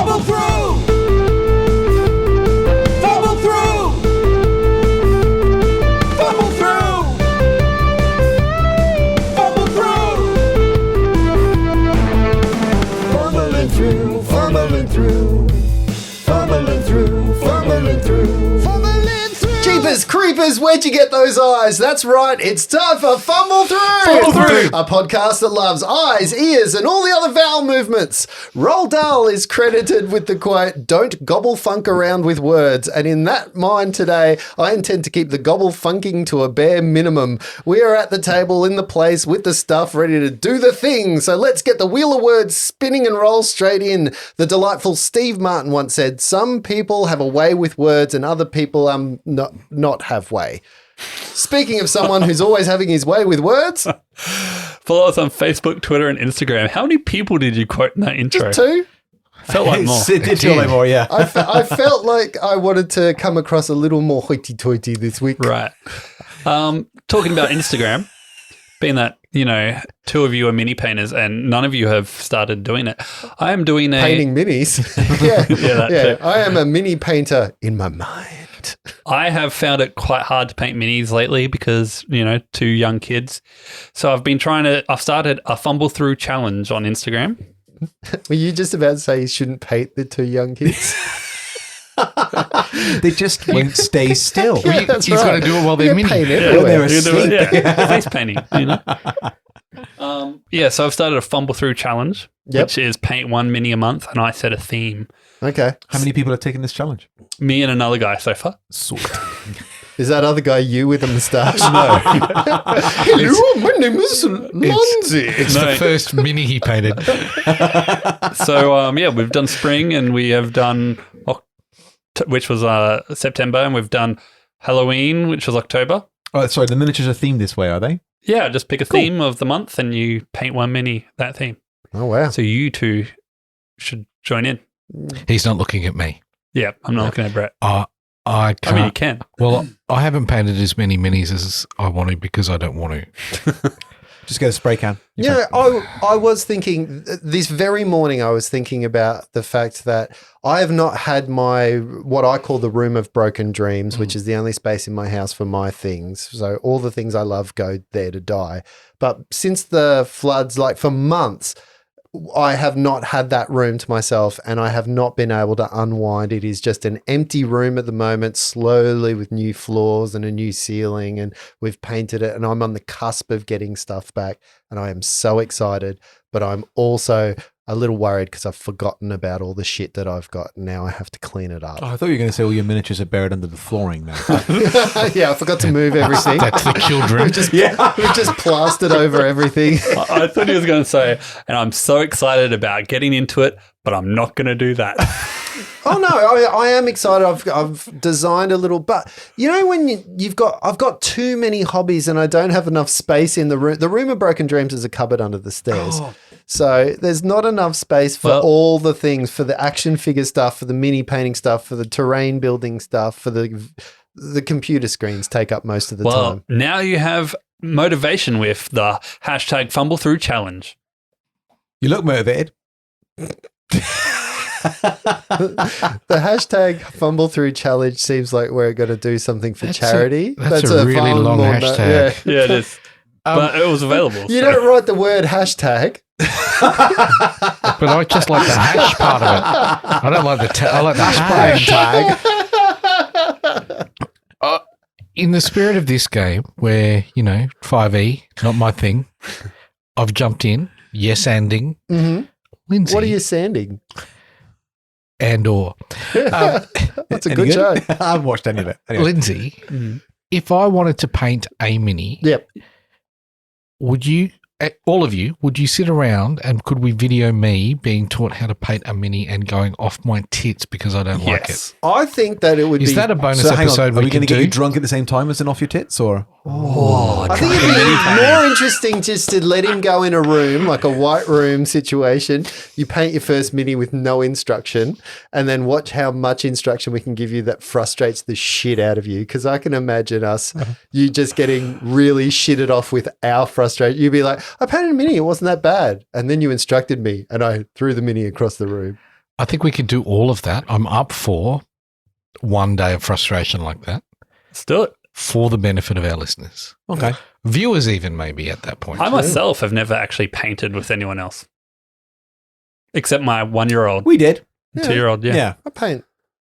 Fumble through! Fumble through! Fumble through! Fumble through! Fumbling through, fumbling through. Fumbling through, fumbling through. Fumbling through! Jeepers creepers, where'd you get those eyes? That's right, it's time for Fumble Through! Fumble Through! A podcast that loves eyes, ears, and all the other vowel movements. Roald Dahl is credited with the quote, "Don't gobble funk around with words." And in that mind today, I intend to keep the gobble funking to a bare minimum. We are at the table in the place with the stuff ready to do the thing. So let's get the wheel of words spinning and roll straight in. The delightful Steve Martin once said, "Some people have a way with words and other people not have way." Speaking of someone who's always having his way with words. Follow us on Facebook, Twitter, and Instagram. How many people did you quote in that intro? Just two. Felt like more. It did feel like more, yeah. I felt like I wanted to come across a little more hoity-toity this week. Right. Talking about Instagram, being that, two of you are mini painters and none of you have started doing it. I am doing Painting minis. yeah, that too. I am a mini painter in my mind. I have found it quite hard to paint minis lately because, two young kids. So I've started a Fumble Through challenge on Instagram. Were you just about to say you shouldn't paint the two young kids? They just won't stay still. Yeah, that's You've got to do it while they're mini. Paint Yeah, everywhere. they're asleep. Face painting, so I've started a Fumble Through challenge, which is paint one mini a month, and I set a theme. Okay. How many people have taken this challenge? Me and another guy so far. Sort. Is that other guy you with a moustache? No. Hello, my name is Lonzy. It's No. the first mini he painted. So, we've done spring and we have done, which was September, and we've done Halloween, which was October. Oh, sorry, the miniatures are themed this way, are they? Yeah, just pick a theme of the month and you paint one mini that theme. Oh, wow. So you two should join in. He's not looking at me. Yeah, I'm not looking at Brett. I I can't. mean, you can. Well, I haven't painted as many minis as I want to because I don't want to. Just get a spray can. Yeah, I was thinking this very morning, I was thinking about the fact that I have not had what I call the room of broken dreams, which is the only space in my house for my things. So all the things I love go there to die. But since the floods, like for months, I have not had that room to myself and I have not been able to unwind. It is just an empty room at the moment, slowly with new floors and a new ceiling, and we've painted it and I'm on the cusp of getting stuff back and I am so excited, but I'm also a little worried because I've forgotten about all the shit that I've got. Now I have to clean it up. Oh, I thought you were going to say all your miniatures are buried under the flooring now. Yeah, I forgot to move everything. That's the children. We've just plastered over everything. I thought he was going to say, and I'm so excited about getting into it, but I'm not going to do that. Oh no, I am excited. I've designed a little, but when I've got too many hobbies and I don't have enough space in the room. The room of broken dreams is a cupboard under the stairs. Oh. So there's not enough space for all the things, for the action figure stuff, for the mini painting stuff, for the terrain building stuff, for the computer screens take up most of the time. Now you have motivation with the hashtag Fumble Through challenge. You look motivated. The hashtag Fumble Through challenge seems like we're going to do something for charity. That's a really long hashtag. Yeah, it is. But it was available. You don't write the word hashtag. But I just like the hash part of it. I don't like I like the hash. In the spirit of this game, where 5e, not my thing, I've jumped in. Yes, anding. Mm-hmm. Lindsay. What are you sanding? And/or That's a good show. I haven't watched any of it. Anyway. Lindsay, if I wanted to paint a mini, Yep. would you, all of you, would you sit around and could we video me being taught how to paint a mini and going off my tits because I don't like it? I think that it would Is be. that a bonus So hang on, episode are we going to get do? you drunk at the same time as an off your tits, or? I think it'd be more interesting just to let him go in a room, like a white room situation. You paint your first mini with no instruction and then watch how much instruction we can give you that frustrates the shit out of you. Because I can imagine you just getting really shitted off with our frustration. You'd be like, I painted a mini, it wasn't that bad. And then you instructed me and I threw the mini across the room. I think we could do all of that. I'm up for one day of frustration like that Let's do it. for the benefit of our listeners. Okay. Viewers even maybe at that point. I myself have never actually painted with anyone else. Except my 1-year-old, We did. 2-year-old, yeah. Yeah. I paint.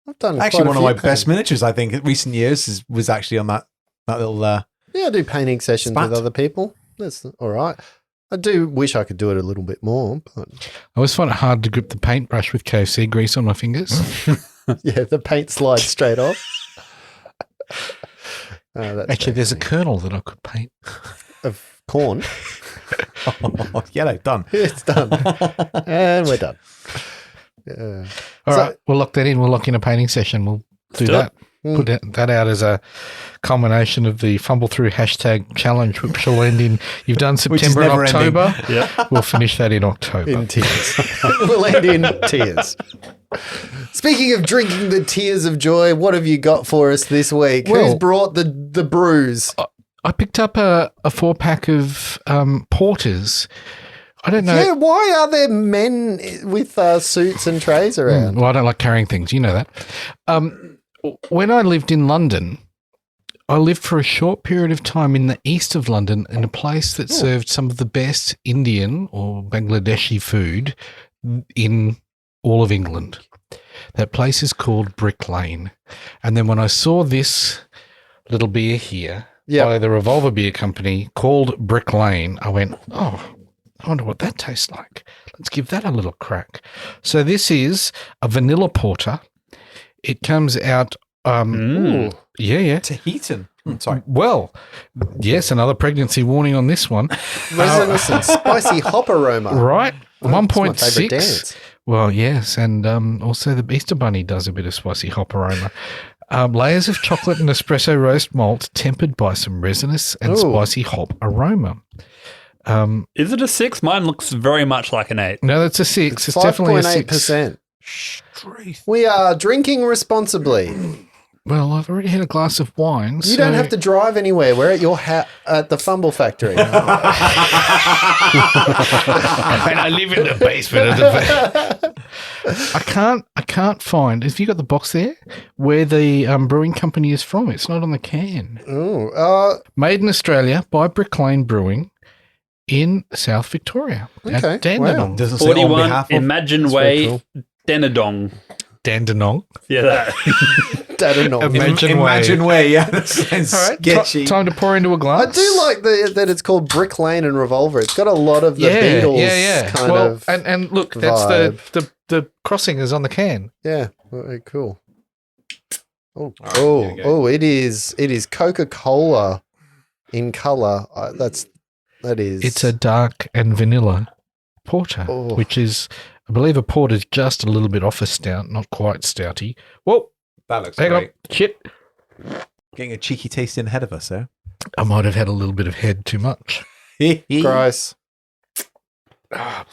I've done Actually, quite a one of few my best paint- miniatures, I think, in recent years was actually on that little. Yeah, I do painting sessions Spat. with other people. That's all right. I do wish I could do it a little bit more, but I always find it hard to grip the paintbrush with KFC grease on my fingers. yeah, the paint slides straight off. That's Actually, there's a funny. kernel that I could paint. Of corn. Yellow, done. It's done, and we're done. Yeah. All So- right, we'll lock that in. We'll lock in a painting session. We'll do do that. Mm. Put that out as a culmination of the Fumble Through hashtag challenge, which will end in, you've done Which is September and never ending. October. Yeah. We'll finish that in October. In tears. We'll end in tears. Speaking of drinking the tears of joy, what have you got for us this week? Who's Well- brought the brews? I picked up a 4-pack of porters. I don't know. Yeah, why are there men with suits and trays around? Well, I don't like carrying things. You know that. When I lived in London, I lived for a short period of time in the east of London in a place that served some of the best Indian or Bangladeshi food in all of England. That place is called Brick Lane. And then when I saw this little beer here Yeah. by the Revolver Beer Company called Brick Lane, I went, oh, I wonder what that tastes like. Let's give that a little crack. So this is a vanilla porter. It comes out, Ooh. yeah. Tahitian. Sorry. Well, yes, another pregnancy warning on this one. Resinous and spicy hop aroma. Right? Oh, that's my favourite 1.6. dance. Well, yes, and also the Easter Bunny does a bit of spicy hop aroma. Layers of chocolate and espresso roast malt tempered by some resinous and Ooh. spicy hop aroma. Is it a 6? Mine looks very much like an 8. No, that's a 6. It's definitely a 6. 5.8%. We are drinking responsibly. Well, I've already had a glass of wine. You don't have to drive anywhere. We're at your at the Fumble factory. And I live in the basement of the I can't find. Have you got the box there? Where the brewing company is from? It's not on the can. Ooh, Made in Australia by Brick Lane Brewing in South Victoria. at Okay, Dandenong. Doesn't say on 41 behalf of. Imagine That's very Way Denadong. Dandenong. Yeah, that. Dandenong. Imagine way, yeah. That sounds All right, sketchy. time to pour into a glass. I do like that it's called Brick Lane and Revolver. It's got a lot of the Beatles kind well, of. and look, that's the crossing is on the can. Yeah, very cool. Oh, All right, here we go. it is Coca-Cola in color. That is. It's a dark and vanilla porter, Oh. which is, I believe, a porter's just a little bit off a stout, not quite stouty. Whoa, That looks hang great. on, shit. Getting a cheeky taste in ahead of us, there. I might have had a little bit of head too much. gross.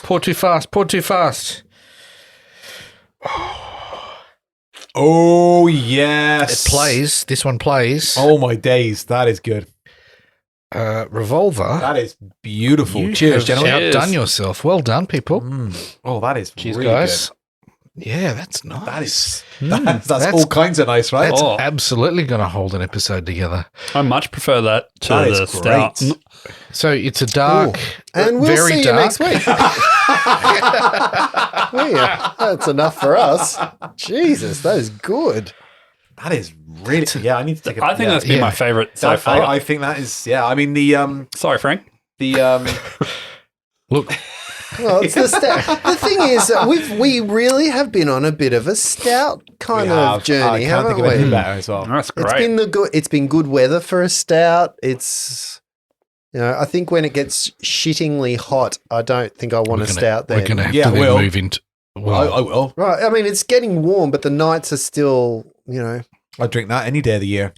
Pour too fast, pour too fast. Oh, yes. It plays. This one plays. Oh, my days. That is good. Revolver. That is beautiful. You Cheers, have gentlemen. Cheers. outdone yourself. Well done, people. Oh, that is Cheers, really guys. Yeah, that's nice. good. That is that's That's- all kinds of nice, right? That's Oh. absolutely going to hold an episode together. I much prefer that to That the is stout. great. So it's a dark, And we'll very see dark. you next week. Yeah, that's enough for us. Jesus, that is good. That is really. Yeah, I need to take a. I think that's been Yeah. my favorite so That, far. I think that is. Yeah, I mean the Sorry, Frank. Look, Well, it's the stout. The thing is, we really have been on a bit of a stout kind we of have- journey, I can't haven't think of anything we? better as well. That's It's great. been it's been good weather for a stout. It's I think when it gets shittingly hot, I don't think I want we're a gonna- stout we're then. going to have Yeah, to then Will. move into. I Well, will. Right. I mean, it's getting warm, but the nights are still, I drink that any day of the year.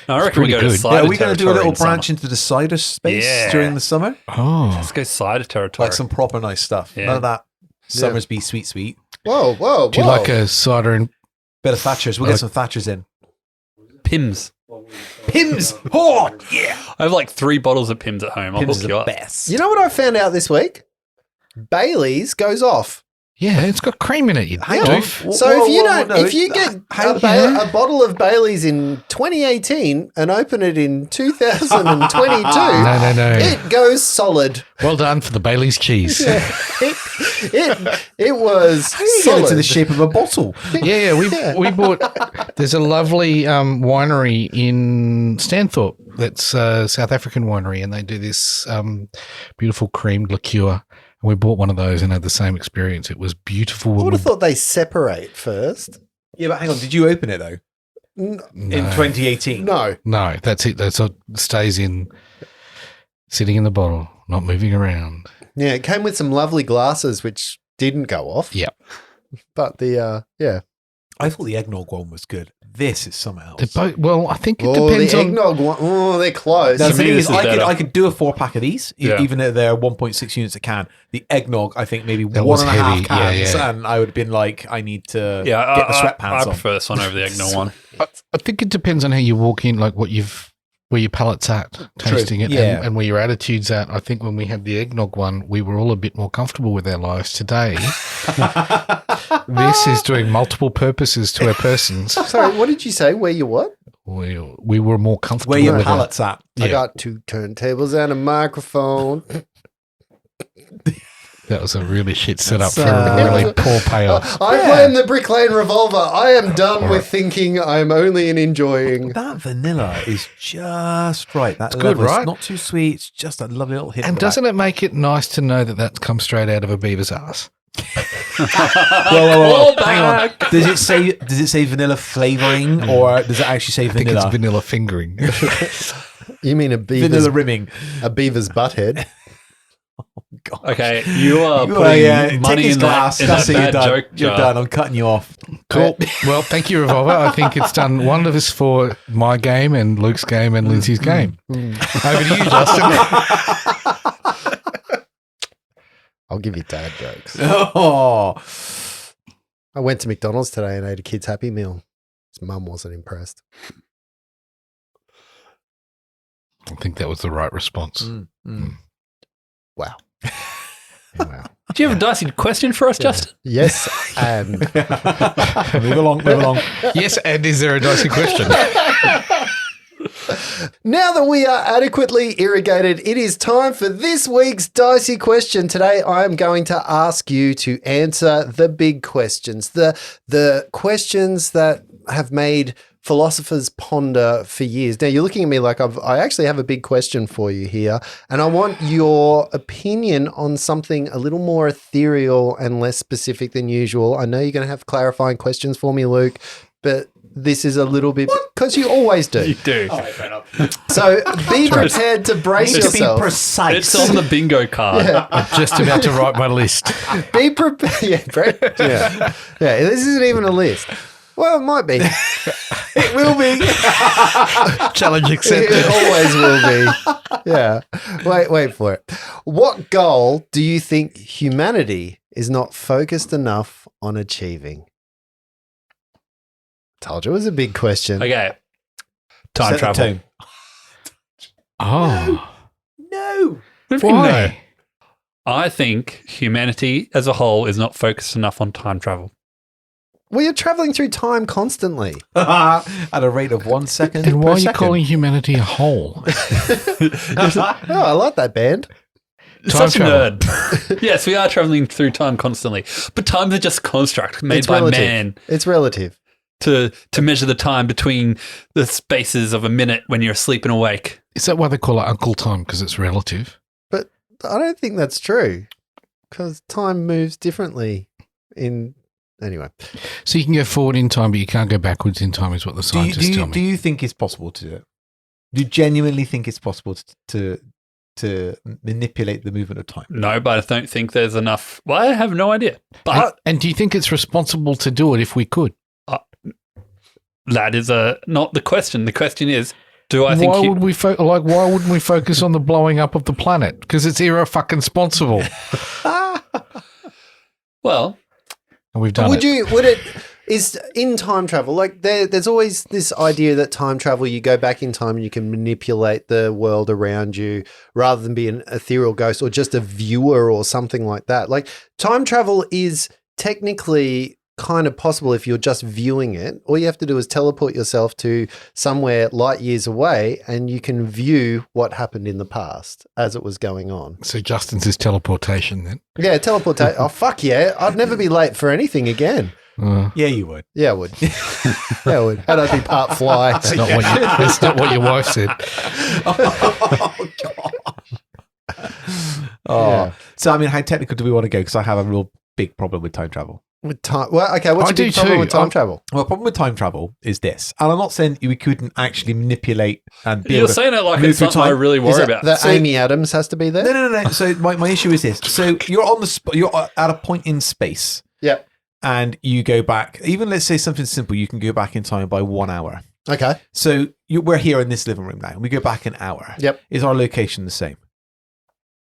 I reckon we pretty go to good. cider Yeah, are we going to do a territory little in summer. branch into the cider space Yeah. during the summer? oh, Let's go cider territory. Like some proper nice stuff. Yeah. None of that Summersby sweet. whoa. do you like a cider and Bit of Thatchers. We'll get some Thatchers in. Pims. Pims! Oh, yeah! I have like 3 bottles of Pims at home. I'll Pims is hook you the up. best. You know what I found out this week? Bailey's goes off. Yeah, it's got cream in it, you Hang on. doof. So Whoa, if you whoa, don't, whoa, no, if you get hang a bottle of Bailey's in 2018 and open it in 2022, No. it goes solid. Well done for the Bailey's cheese. It was How do you get solid. it to the shape of a bottle? Yeah, we bought. There's a lovely winery in Stanthorpe that's a South African winery, and they do this beautiful creamed liqueur. And we bought one of those and had the same experience. It was beautiful. I would have thought they separate first. Yeah, but hang on. Did you open it though in 2018? No. No, that's it. That's what stays in, sitting in the bottle, not moving around. Yeah, it came with some lovely glasses which didn't go off. Yeah. But I thought the eggnog one was good. This is something else. They're both, well, I think it Oh, depends the on. eggnog one. Oh, they're close. The To me, thing this is, is better. I could do a 4-pack of these, Yeah. even if they're 1.6 units a can. The eggnog, I think maybe That one was and a half heavy. cans, Yeah. and I would have been like, I need to Yeah, get the I sweatpants on. prefer this one over the eggnog one. I think it depends on how you walk in, like where your palate's at, tasting it, Yeah. and where your attitude's at. I think when we had the eggnog one, we were all a bit more comfortable with our lives. Today, this is doing multiple purposes to our persons. Sorry, what did you say? Where you what? We were more comfortable Where your with palate's at. I Yeah. got 2 turntables and a microphone. That was a really shit setup That's, for a really poor payoff. I blame the Brick Lane Revolver. I am done with thinking I'm only in enjoying. That vanilla is just right. That's good, right? It's not too sweet. It's just a lovely little hit. And doesn't it make it nice to know that that's come straight out of a beaver's ass? Whoa. Hang on. Does it say vanilla flavoring, or does it actually say I think vanilla? it's vanilla fingering. You mean a beaver's, Vanilla rimming. a beaver's butthead? God. Okay, you are You putting take money his in glass. that That's it. You're bad done. joke You're jar. done. I'm cutting you off. Cool. Well, thank you, Revolver. I think it's done wonders for my game and Luke's game and Lindsay's game. Over to you, Justin. I'll give you dad jokes. Oh, I went to McDonald's today and ate a kid's Happy Meal. His mum wasn't impressed. I think that was the right response. Wow. Wow. Do you have a dicey question for us, Justin? Yes, and move along. Yes, and is there a dicey question? now that we are adequately irrigated, it is time for this week's dicey question. Today, I am going to ask you to answer the big questions, the questions that have made philosophers ponder for years. Now, you're looking at me like I actually have a big question for you here, and I want your opinion on something a little more ethereal and less specific than usual. I know you're going to have clarifying questions for me, Luke, but this is a little bit because you always do. You do. So be prepared to brace To be yourself. precise. It's on the bingo card. I'm just about to write my list. Be prepared. Yeah, Brett. Yeah. This isn't even a list. Well, it might be. It will be. Challenge accepted. It always will be. Yeah. Wait for it. What goal do you think humanity is not focused enough on achieving? Told you it was a big question. Okay. Time Set the travel. tone. Oh, No. why? I think humanity as a whole is not focused enough on time travel. Well, you're traveling through time constantly. At a rate of 1 second. And why per are you second. calling humanity a whole? Oh, I like that band. Time Such travel. a nerd. Yes, we are traveling through time constantly, but time is just a construct made It's by relative. man It's relative. to measure the time between the spaces of a minute when you're asleep and awake. Is that why they call it Uncle Time? Because it's relative. But I don't think that's true because time moves differently anyway. So you can go forward in time, but you can't go backwards in time, is what the scientists tell me. Do you think it's possible to do it? Do you genuinely think it's possible to manipulate the movement of time? No, but I don't think there's enough. Well, I have no idea. But And do you think it's responsible to do it if we could? that is not the question. The question is, do I think why would we why wouldn't we focus on the blowing up of the planet? Because it's irra-fucking-sponsible. well, And we've done Is in time travel, like there's always this idea that time travel, you go back in time and you can manipulate the world around you rather than be an ethereal ghost or just a viewer or something like that. Like time travel is technically kind of possible if you're just viewing it. All you have to do is teleport yourself to somewhere light years away and you can view what happened in the past as it was going on. So Justin's is teleportation then. Yeah, teleportation. Oh, fuck yeah. I'd never be late for anything again. Yeah, you would. Yeah, I would. Yeah, I would. And I'd be part fly. That's not what your wife said. Oh, God. Yeah. So, I mean, how technical do we want to go? Because I have a real big problem with time travel. With time. Well, okay, what's I your big do problem too. with time travel? Well, the problem with time travel is this. And I'm not saying we couldn't actually manipulate and be You're able to saying it like move it's through something I time. really worry about. That So- Amy Adams has to be there? No. So my issue is this. So you're on you're at a point in space. Yep. And you go back, even let's say something simple, you can go back in time by 1 hour. Okay. So we're here in this living room now. We go back an hour. Yep. Is our location the same?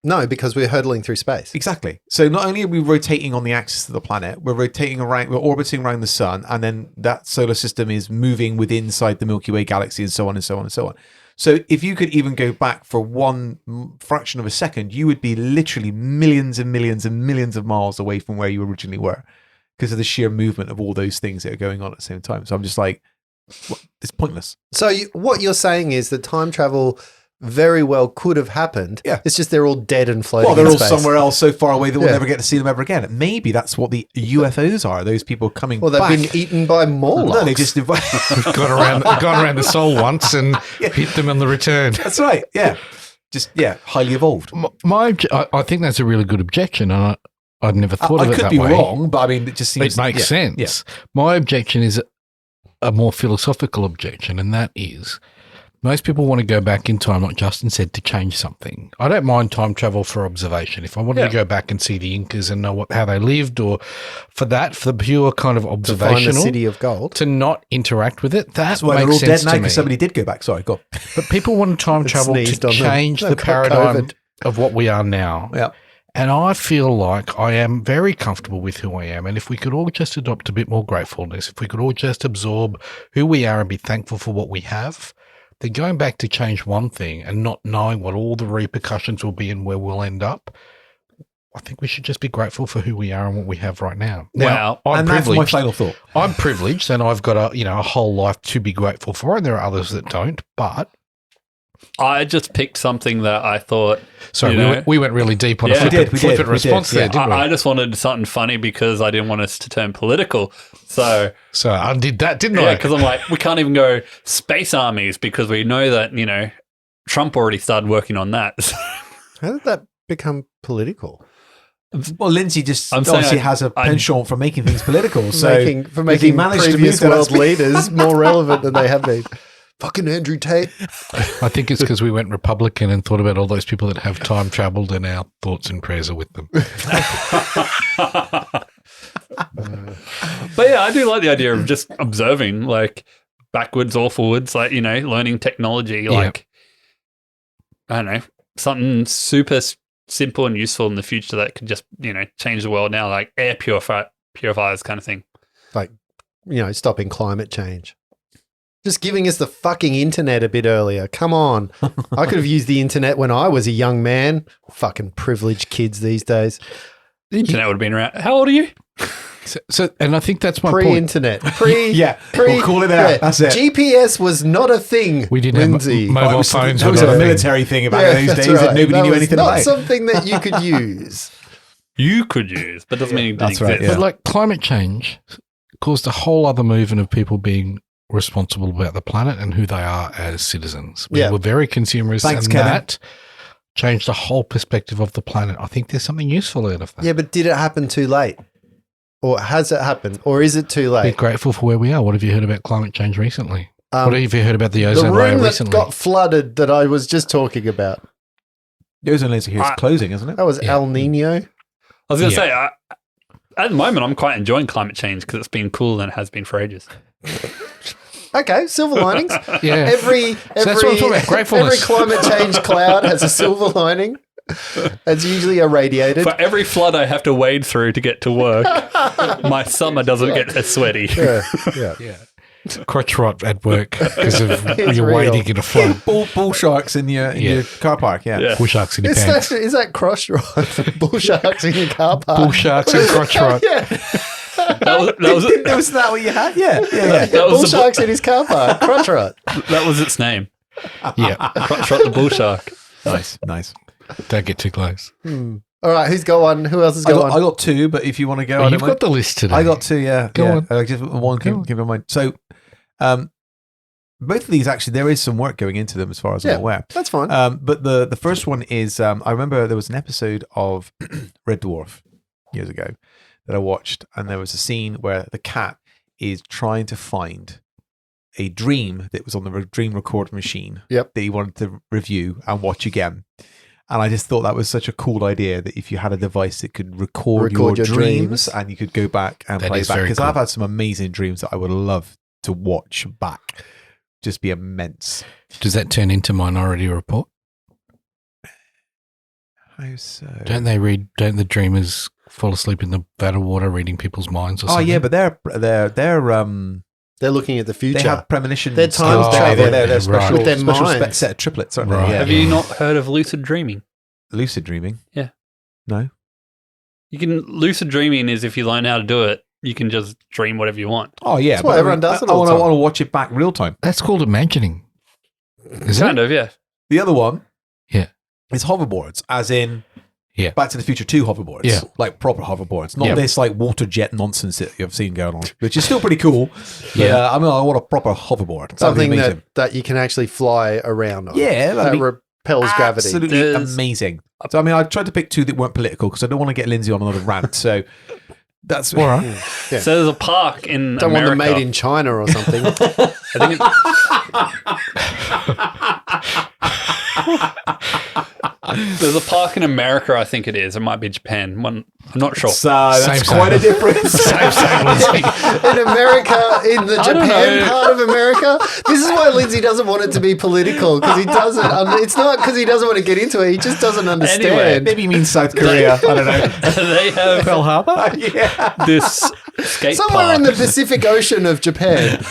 No, because we're hurtling through space. Exactly. So not only are we rotating on the axis of the planet, we're rotating around, we're orbiting around the sun, and then that solar system is moving within inside the Milky Way galaxy, and so on and so on and so on. So if you could even go back for one fraction of a second, you would be literally millions and millions and millions of miles away from where you originally were, because of the sheer movement of all those things that are going on at the same time. So I'm just like, it's pointless. So what you're saying is that time travel very well could have happened. Yeah. It's just they're all dead and floating Well, they're in all space. somewhere else so far away that we'll Yeah. never get to see them ever again. Maybe that's what the UFOs are, those people coming Well, they've back. been eaten by Morlocks. No, they just... gone around the soul once and hit them on the return. That's right, yeah. Just, highly evolved. I think that's a really good objection, and I'd never thought of I it could that be way. wrong, but I mean, it just seems... It makes sense. Yeah. My objection is a more philosophical objection, and that is most people want to go back in time, like Justin said, to change something. I don't mind time travel for observation. If I wanted to go back and see the Incas and know how they lived, or for the pure kind of to find the observational, city of gold. to not interact with it, That's that why they're all makes dead sense now, to me. because somebody did go back. Sorry, go on. But people want time travel sneezed to on them. change They've the got paradigm COVID. of what we are now. Yeah. And I feel like I am very comfortable with who I am. And if we could all just adopt a bit more gratefulness, if we could all just absorb who we are and be thankful for what we have, then going back to change one thing and not knowing what all the repercussions will be and where we'll end up, I think we should just be grateful for who we are and what we have right now. Wow. I'm And that's my privileged. final thought. I'm privileged and I've got a whole life to be grateful for, and there are others that don't. But I just picked something that I thought. sorry, You know? we went really deep on Yeah. a flippant, We did, flippant we did, response there, yeah. didn't we? I just wanted something funny because I didn't want us to turn political. So, So I undid that, didn't yeah, I? because I'm like, we can't even go space armies because we know that, Trump already started working on that. How did that become political? Well, Lindsay just I'm saying obviously I- has a I- penchant for making things political. So For if he making managed to previous move that world aspect- leaders more relevant than they have been. Fucking Andrew Tate. I think it's because we went Republican and thought about all those people that have time traveled, and our thoughts and prayers are with them. But yeah, I do like the idea of just observing, like backwards or forwards, like, learning technology, like, I don't know, something super simple and useful in the future that could just, change the world now, like air purifiers kind of thing. Like, stopping climate change. Just giving us the fucking internet a bit earlier. Come on. I could have used the internet when I was a young man. Fucking privileged kids these days. The internet would have been around. How old are you? So, and I think that's my point. Pre-internet. we'll call it out. That's it. GPS was not a thing, We didn't Lindsay. have mobile was, phones. that were was not a thing. military thing about those that's days that right. nobody That knew was anything not about. something that you could use. You could use, but doesn't mean it didn't that's right, exist. But like climate change caused a whole other movement of people being responsible about the planet and who they are as citizens. We Yeah. were very consumerist, Thanks, and Ken. that changed the whole perspective of the planet. I think there's something useful out of that. Yeah, but did it happen too late? Or has it happened? Or is it too Be late? grateful for where we are. What have you heard about climate change recently? Um, What have you heard about the The ozone layer room that recently? got flooded that I was just talking about. The ozone layer here is closing, isn't it? That was Yeah. El Nino. I was going to Yeah. say, at the moment, I'm quite enjoying climate change because it's been cooler than it has been for ages. Okay, silver linings. yeah. Every that's what I'm talking about, gratefulness. Every climate change cloud has a silver lining. It's usually irradiated. For every flood I have to wade through to get to work, my summer doesn't get as sweaty. Yeah, yeah. Yeah. crotch rot at work because of It's you're real. waiting in a flood. Bull sharks in your car park. Yeah. Yeah. Bull sharks in your pants. Is that cross rod? Bull sharks in your car park. Bull sharks and crotch rot. Yeah. Was that what you had? Yeah. That was Bull the sharks in his car park. Crotch rod. that was its name. Yeah. Crotch Rot the bull shark. Nice. Don't get too close. All right, who's got one? Who else has I got one? got two, but if you want to go, Oh, I you've don't mind. got the list today. I got two. Yeah. Go yeah. on. I just one Go on. keep in mind. So, both of these actually there is some work going into them as far as I'm aware. That's fine. But the first one is I remember there was an episode of Red Dwarf years ago that I watched, and there was a scene where the cat is trying to find a dream that was on the dream record machine Yep. that he wanted to review and watch again. And I just thought that was such a cool idea that if you had a device that could record your your dreams dreams. and you could go back and That play is back. very Because cool. I've had some amazing dreams that I would love to watch back. Just be immense. Does that turn into Minority Report? How so? Don't the dreamers fall asleep in the vat of water reading people's minds or Oh something? yeah, but they're They're looking at the future. they have premonitions. They're time Oh, travel. they're Right. special, With their special minds. set of triplets, aren't Right. they? Yeah. Have you not heard of lucid dreaming? Lucid dreaming? Yeah. No. You can lucid dreaming is if you learn how to do it, you can just dream whatever you want. Oh yeah, That's why but everyone does it I all the want time. to watch it back real time. That's called imagining. Is Kind it? of, yeah. The other one, Yeah. is hoverboards, as in Yeah. Back to the Future 2 hoverboards, Yeah. like proper hoverboards, not Yeah. this like water jet nonsense that you've seen going on, which is still pretty cool. But, Yeah. I mean, I want a proper hoverboard. That'd be Something amazing. that you can actually fly around on. Yeah, that'd that be repels gravity. absolutely There's- amazing. So I mean, I tried to pick two that weren't political because I don't want to get Lindsay on another rant. So that's All right. Yeah. So there's a park in Don't America. want them made in China or something. I think there's a park in America, I think it is. It might be Japan. I'm not sure. So that's Same, quite same. a difference. In America, in the don't Japan know. part of America, this is why Lindsay doesn't want it to be political because he doesn't. It's not because he doesn't want to get into it. He just doesn't understand. Anyway, Maybe you mean South Korea. I don't know. They have Pearl Harbor? Yeah. this skate Somewhere park. in the Pacific Ocean of Japan.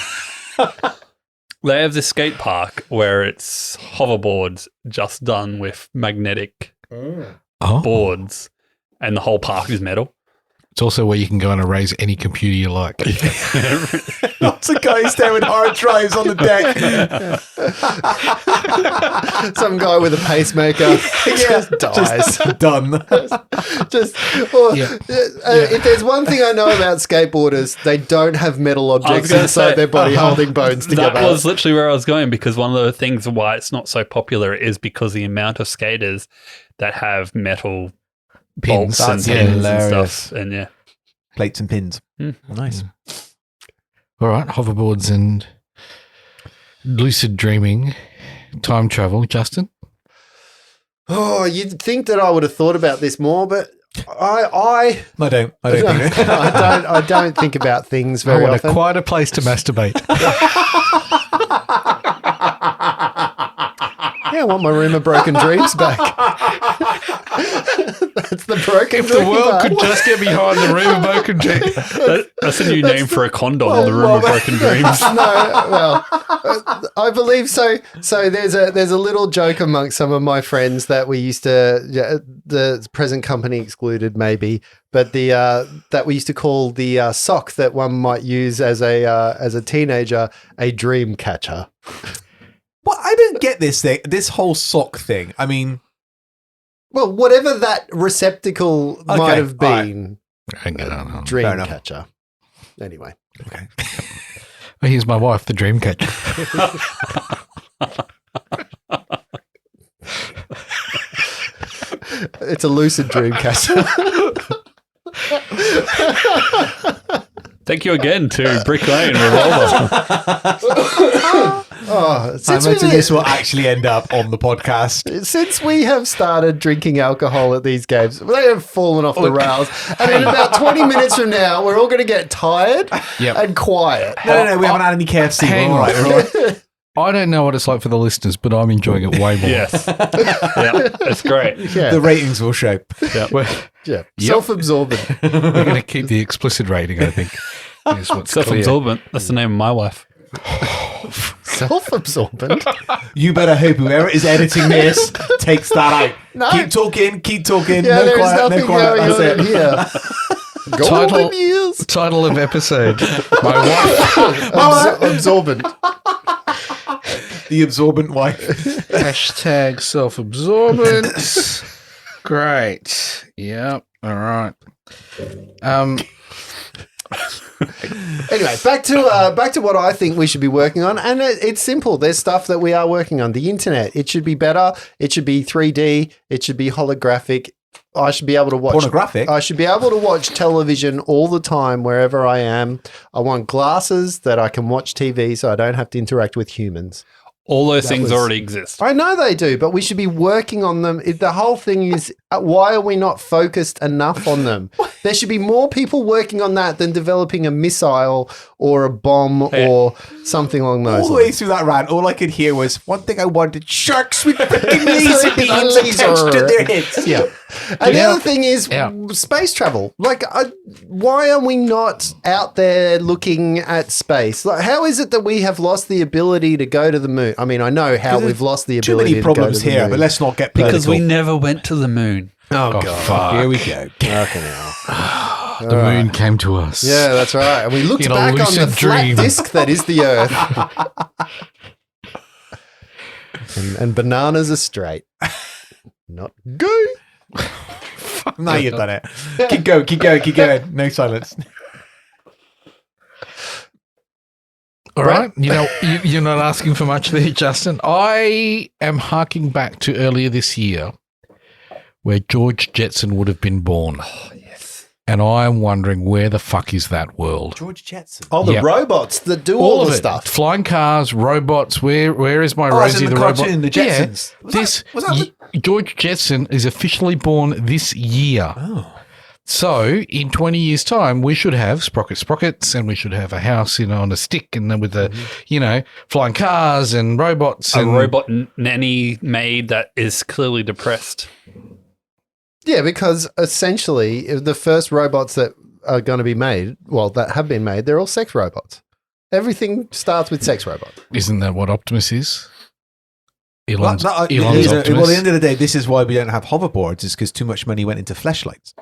They have this skate park where it's hoverboards just done with magnetic Oh. boards, and the whole park is metal. It's also where you can go and erase any computer you like. Lots of guys there with hard drives on the deck. Some guy with a pacemaker just dies. Just done. Yeah. If there's one thing I know about skateboarders, they don't have metal objects gonna inside say, their body holding bones together. That was literally where I was going, because one of the things why it's not so popular is because the amount of skaters that have metal Pins. bolts and That's pins and hilarious. stuff. And yeah. Plates and pins. Nice. All right. Hoverboards and lucid dreaming, time travel. Justin? Oh, you'd think that I would have thought about this more, but I I don't think so. I don't think about things I very want often. a quieter place to masturbate. Yeah, I want my room of broken dreams back. That's the broken If the dream world part. could just get behind the room of broken dreams. That's a new name for a condom, the room of broken dreams. No, well, I believe so. So there's a little joke amongst some of my friends that we used to, the present company excluded maybe, but the that we used to call the sock that one might use as a teenager a dream catcher. Well, I don't get this whole sock thing. I mean, Well, whatever that receptacle might have all right. been, Hang on. Fair dream enough. catcher. Anyway. okay. Oh, here's my wife, the dream catcher. It's a lucid dream catcher. Thank you again to Brick Lane Revolver. Oh, I since imagine we, this will actually end up on the podcast. since we have started drinking alcohol at these games, they have fallen off the rails. And in about 20 minutes from now, we're all going to get tired Yep. and quiet. No, we haven't had any KFC. Hang All right, on. all right. I don't know what it's like for the listeners, but I'm enjoying it way more. Yes. Yeah, it's great. Yeah, The ratings will show. We're, yeah. Self-absorbent. we're going to keep the explicit rating, I think. Is what's clear. Self-absorbent. That's the name of my wife. Self-absorbent. You better hope whoever is editing this takes that out. No. Keep talking. Yeah, no there's quiet, nothing no quiet. going That's on it. here. Title- Golden years. Title of episode. My wife. Absorbent. The absorbent wife. Hashtag self-absorbent. Great. Yep. All right. Anyway, back to what I think we should be working on, and it's simple. There's stuff that we are working on. The internet, it should be better. It should be 3D. It should be holographic. I should be able to watch Pornographic? I should be able to watch television all the time wherever I am. I want glasses that I can watch TV, so I don't have to interact with humans. All those That things was- already exist. I know they do, but we should be working on them. The whole thing is, why are we not focused enough on them? There should be more people working on that than developing a missile or a bomb or something along those All the way lines. through that rant, all I could hear was one thing I wanted: sharks with freaking laser beams Laser. attached to their heads. Yeah. And the Yeah. other thing is Yeah. space travel. Like, why are we not out there looking at space? Like, how is it that we have lost the ability to go to the moon? I mean, I know how we've lost the Too ability many to go problems to the here, moon. but let's not get political. Because we never went to the moon. Oh, Oh, God. fuck. Here we go. Okay, now. The moon came to us. Yeah, that's right. And we looked In a back on the lucid flat dream. disc that is the Earth. and bananas are straight. Not gay. Now you've done it. Keep going. No silence. All right. You know, you're not asking for much there, Justin. I am harking back to earlier this year where George Jetson would have been born. Oh, yes. And I'm wondering, where the fuck is that world? George Jetson. Oh, the Yep. robots that do all of the it. stuff. Flying cars, robots. Where is my Oh, as Rosie in the the robot? cartoon, the Jetsons. Yeah, Was that George Jetson is officially born this year. Oh. So in 20 years' time, we should have sprockets, and we should have a house, on a stick, and then with the, flying cars and robots. A And Mm-hmm. robot nanny maid that is clearly depressed. Yeah, because essentially the first robots that are going to be made, well, that have been made, they're all sex robots. Everything starts with sex robots. Isn't that what Optimus is? Elon's Well, at Optimus. the end of the day, this is why we don't have hoverboards, is because too much money went into fleshlights.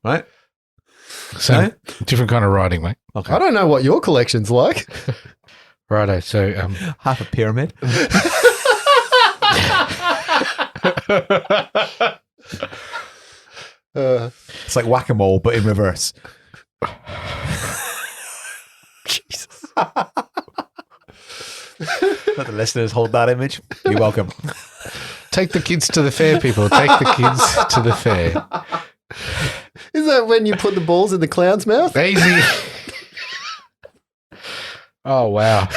Right? So No? different kind of riding, mate. Okay. I don't know what your collection's like. Righto. So Half a pyramid. It's like whack-a-mole, but in reverse. Jesus. Let the listeners hold that image. You're welcome. take the kids to the fair, people. Take the kids to the fair. Is that when you put the balls in the clown's mouth? Easy. Oh, wow.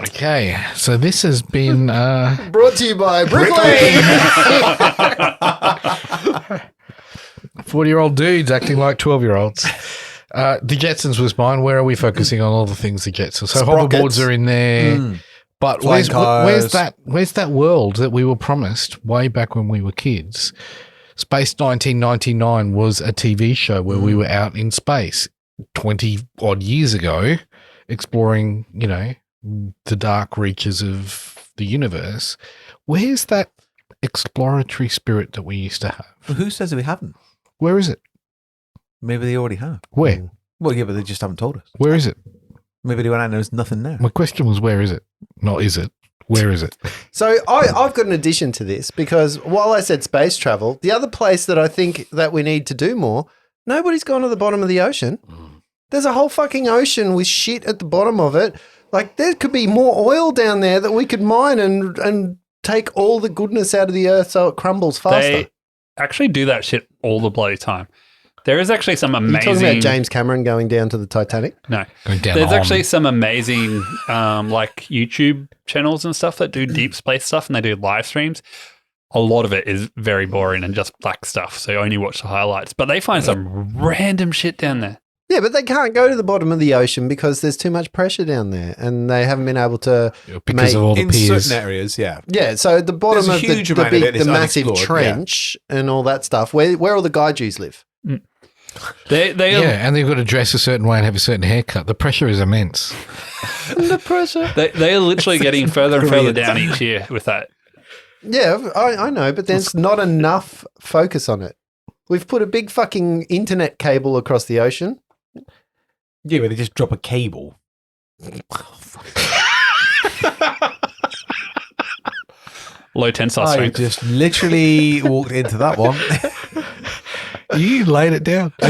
Okay, so this has been Brought to you by Brick Lane. 40-year-old dudes acting like 12-year-olds. The Jetsons was mine. Where are we focusing on all the things the Jetsons? So Sprockets. hoverboards are in there. But Flying where's cars. that world that we were promised way back when we were kids? Space 1999 was a TV show where we were out in space 20 odd years ago, exploring, the dark reaches of the universe. Where's that exploratory spirit that we used to have? Well, who says that we haven't? Where is it? Maybe they already have. Where? Well, yeah, but they just haven't told us. Where is it? Maybe they went out and there's nothing there. My question was, where is it? Not is it? Where is it? So I've got an addition to this, because while I said space travel, the other place that I think that we need to do more, nobody's gone to the bottom of the ocean. There's a whole fucking ocean with shit at the bottom of it. Like, there could be more oil down there that we could mine and take all the goodness out of the earth so it crumbles faster. They actually do that shit all the bloody time. There is actually some Are you amazing. talking about James Cameron going down to the Titanic? No, Going down there's the actually Holland. some amazing like YouTube channels and stuff that do deep space stuff, and they do live streams. A lot of it is very boring and just black stuff, so you only watch the highlights. But they find some random shit down there. Yeah, but they can't go to the bottom of the ocean because there's too much pressure down there, and they haven't been able to. Because of all the In piers. certain areas, yeah. Yeah, so the bottom There's a of huge the amount of big, it is the massive unexplored, yeah. trench and all that stuff, where all the gaijus live. They Yeah, and they've got to dress a certain way and have a certain haircut. The pressure is immense. the pressure. They are literally getting further and further down each year with that. Yeah, I know, but there's not enough focus on it. We've put a big fucking internet cable across the ocean. Yeah, but they just drop a cable. Low tensile I strength. just literally walked into that one. You laid it down. I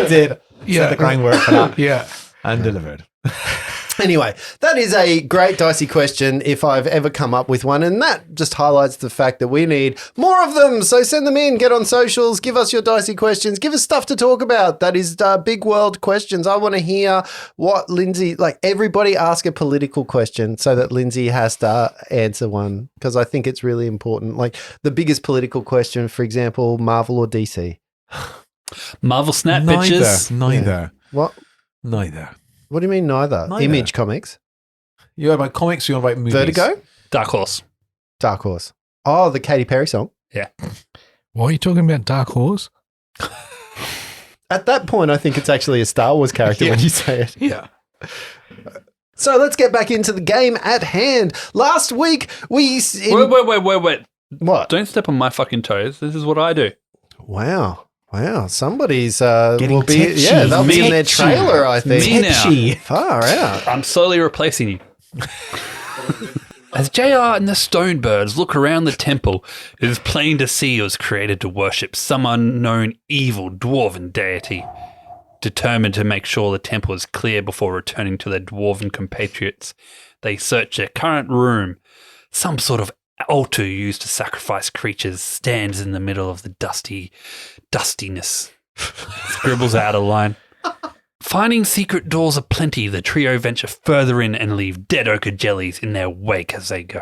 did. Yeah. Set the groundwork for that. Yeah. And delivered. Anyway, that is a great dicey question if I've ever come up with one. And that just highlights the fact that we need more of them. So send them in, get on socials, give us your dicey questions, give us stuff to talk about. That is big world questions. I want to hear what Lindsay, like everybody ask a political question so that Lindsay has to answer one because I think it's really important. Like the biggest political question, for example, Marvel or DC? Marvel Snap, Neither. bitches. Neither. What? Neither. What do you mean neither? Neither. Image Comics? You want about comics or you want about movies? Vertigo? Dark Horse. Dark Horse. Oh, the Katy Perry song. Yeah. Why are you talking about Dark Horse? At that point, I think it's actually a Star Wars character when you say it. Yeah. So let's get back into the game at hand. Last week, Wait. What? Don't step on my fucking toes. This is what I do. Wow. Somebody's Getting will be titchy. they'll be in their Titchy. trailer, I think. Me now. Titchy. Far out. I'm slowly replacing you. As JR and the Stonebirds look around the temple, it is plain to see it was created to worship some unknown evil dwarven deity. Determined to make sure the temple is clear before returning to their dwarven compatriots, they search their current room. Some sort of altar used to sacrifice creatures stands in the middle of the dustiness. Scribbles out a line. Finding secret doors aplenty, the trio venture further in and leave dead ochre jellies in their wake as they go.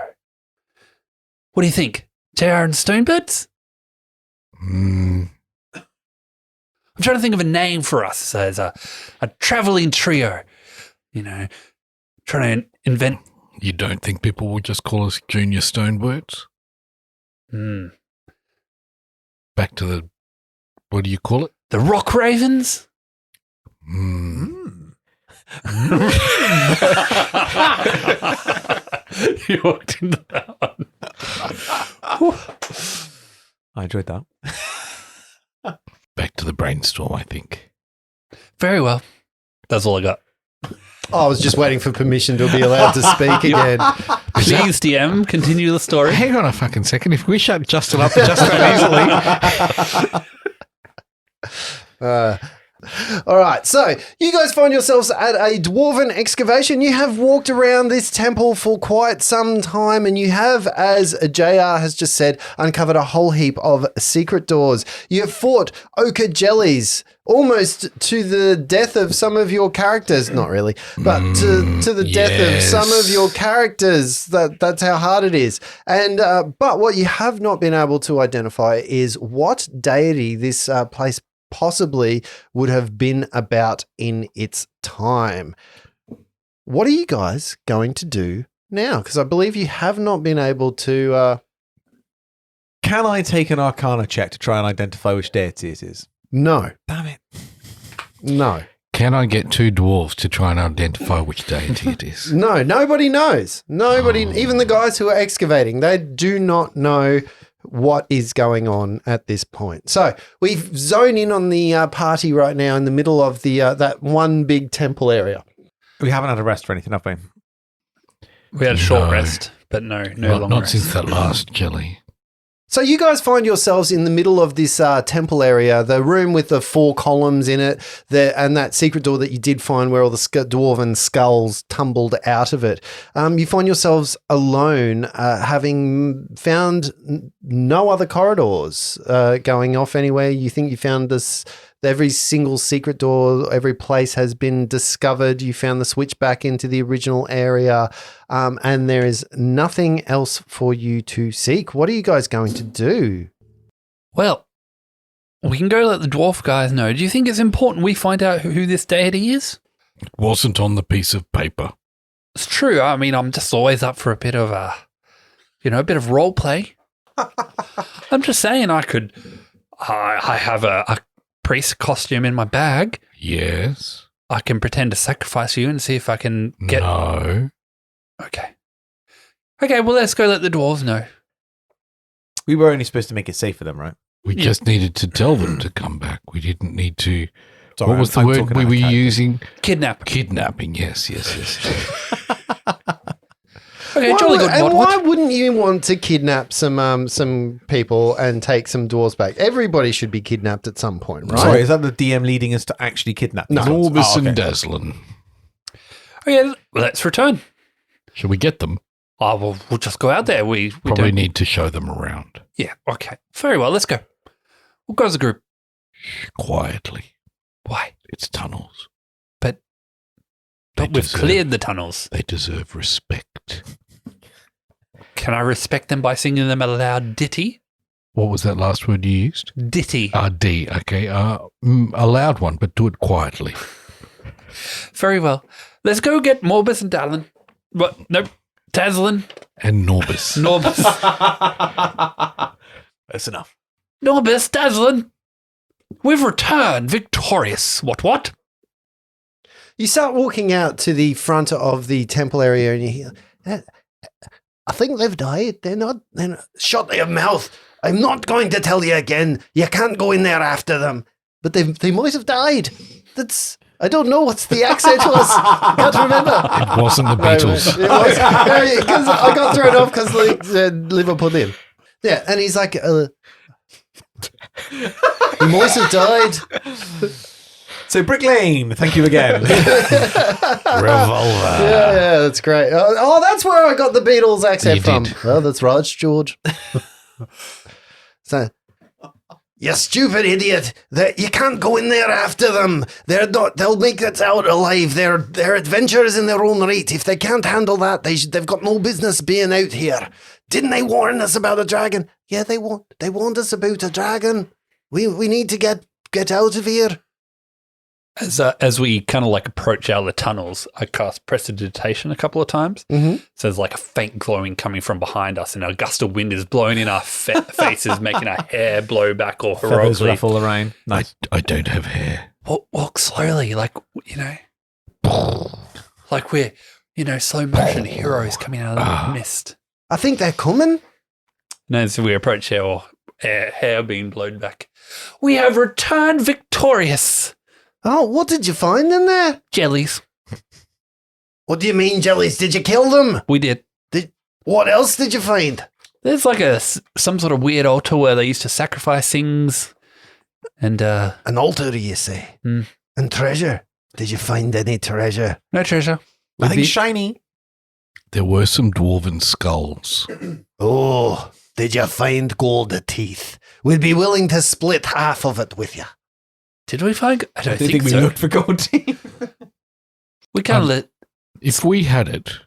What do you think? JR and Stonebirds? I'm trying to think of a name for us as a traveling trio. You know, trying to invent. You don't think people will just call us Junior Stonebirds? Back to the, what do you call it? The Rock Ravens? You walked into that one. I enjoyed that. Back to the brainstorm, I think. Very well. That's all I got. I was just waiting for permission to be allowed to speak again. Please, DM, continue the story. Hang on a fucking second. If we shut Justin up just that easily. All right, so you guys find yourselves at a dwarven excavation. You have walked around this temple for quite some time, and you have, as JR has just said, uncovered a whole heap of secret doors. You have fought ochre jellies almost to the death of some of your characters. Not really, but to the death of some of your characters. That's how hard it is. And but what you have not been able to identify is what deity this place possibly would have been about in its time. What are you guys going to do now? Because I believe you have not been able to... Can I take an Arcana check to try and identify which deity it is? No. Damn it. No. Can I get two dwarves to try and identify which deity it is? No, nobody knows. Nobody, even the guys who are excavating, they do not know what is going on at this point. So we zone in on the party right now in the middle of the that one big temple area. We haven't had a rest for anything, have we? We had a short rest, but no long not rest. since that last jelly. So you guys find yourselves in the middle of this temple area, the room with the 4 columns in it, and that secret door that you did find where all the dwarven skulls tumbled out of it. You find yourselves alone, having found no other corridors going off anywhere. You think you found this. Every single secret door, every place has been discovered. You found the switch back into the original area, and there is nothing else for you to seek. What are you guys going to do? Well, we can go let the dwarf guys know. Do you think it's important we find out who this deity is? It wasn't on the piece of paper. It's true. I mean, I'm just always up for a bit of a bit of role play. I'm just saying I have a priest costume in my bag. Yes. I can pretend to sacrifice you and see if I can get. No. Okay. Okay, well, let's go let the dwarves know. We were only supposed to make it safe for them, right? We just needed to tell them to come back. We didn't need to. Sorry, what was the I'm word talking we out were of character. using? Kidnap. Kidnapping. Yes. Okay, jolly good. And What? why wouldn't you want to kidnap some people and take some dwarves back? Everybody should be kidnapped at some point, right? Sorry, is that the DM leading us to actually kidnap these ones? Norbis Oh, okay. and Dazzlin. Okay, let's return. Shall we get them? Oh, well, we'll just go out there. We Probably don't... need to show them around. Yeah, okay. Very well, let's go. We'll go as a group. Quietly. Why? It's tunnels. But They we've deserve- cleared the tunnels. They deserve respect. Can I respect them by singing them a loud ditty? What was that last word you used? Ditty. D. Okay. A loud one, but do it quietly. Very well. Let's go get Morbus and Dallin. What? Nope. Dazzlin. And Norbis. Norbus. That's enough. Norbus, Dazzlin. We've returned victorious. What? You start walking out to the front of the temple area and you hear, I think they've died. They're not. Shut your mouth. I'm not going to tell you again. You can't go in there after them. But they might have died. I don't know what the accent was. I can't remember. It wasn't the Beatles. It was, because I got thrown off because Liverpool did. Yeah, and he's like, he might have died. So Brick Lane, thank you again. Revolver. Yeah, that's great. Oh, that's where I got the Beatles accent You from. did. Well, that's right, George. So, you stupid idiot! You can't go in there after them. They're not. They'll make it out alive. They're adventurers in their own right. If they can't handle that, they've got no business being out here. Didn't they warn us about a dragon? Yeah, they warned us about a dragon. We need to get out of here. As we kind of like approach out of the tunnels, I cast Prestidigitation a couple of times. Mm-hmm. So there's like a faint glowing coming from behind us, and a gust of wind is blowing in our faces, making our hair blow back or Feathers heroically. ruffle around. Nice. I don't have hair. Walk slowly, like, like we're, slow motion heroes coming out of the mist. I think they're coming. No, so we approach our hair being blown back. We have returned victorious. Oh, what did you find in there? Jellies. What do you mean, jellies? Did you kill them? We did. What else did you find? There's like some sort of weird altar where they used to sacrifice things. And An altar, you say? Mm. And treasure? Did you find any treasure? no treasure. I think shiny. There were some dwarven skulls. Oh, did you find gold teeth? We'd be willing to split half of it with you. Did we find? I don't think we so. looked for gold teeth. We kind of let. If we had it,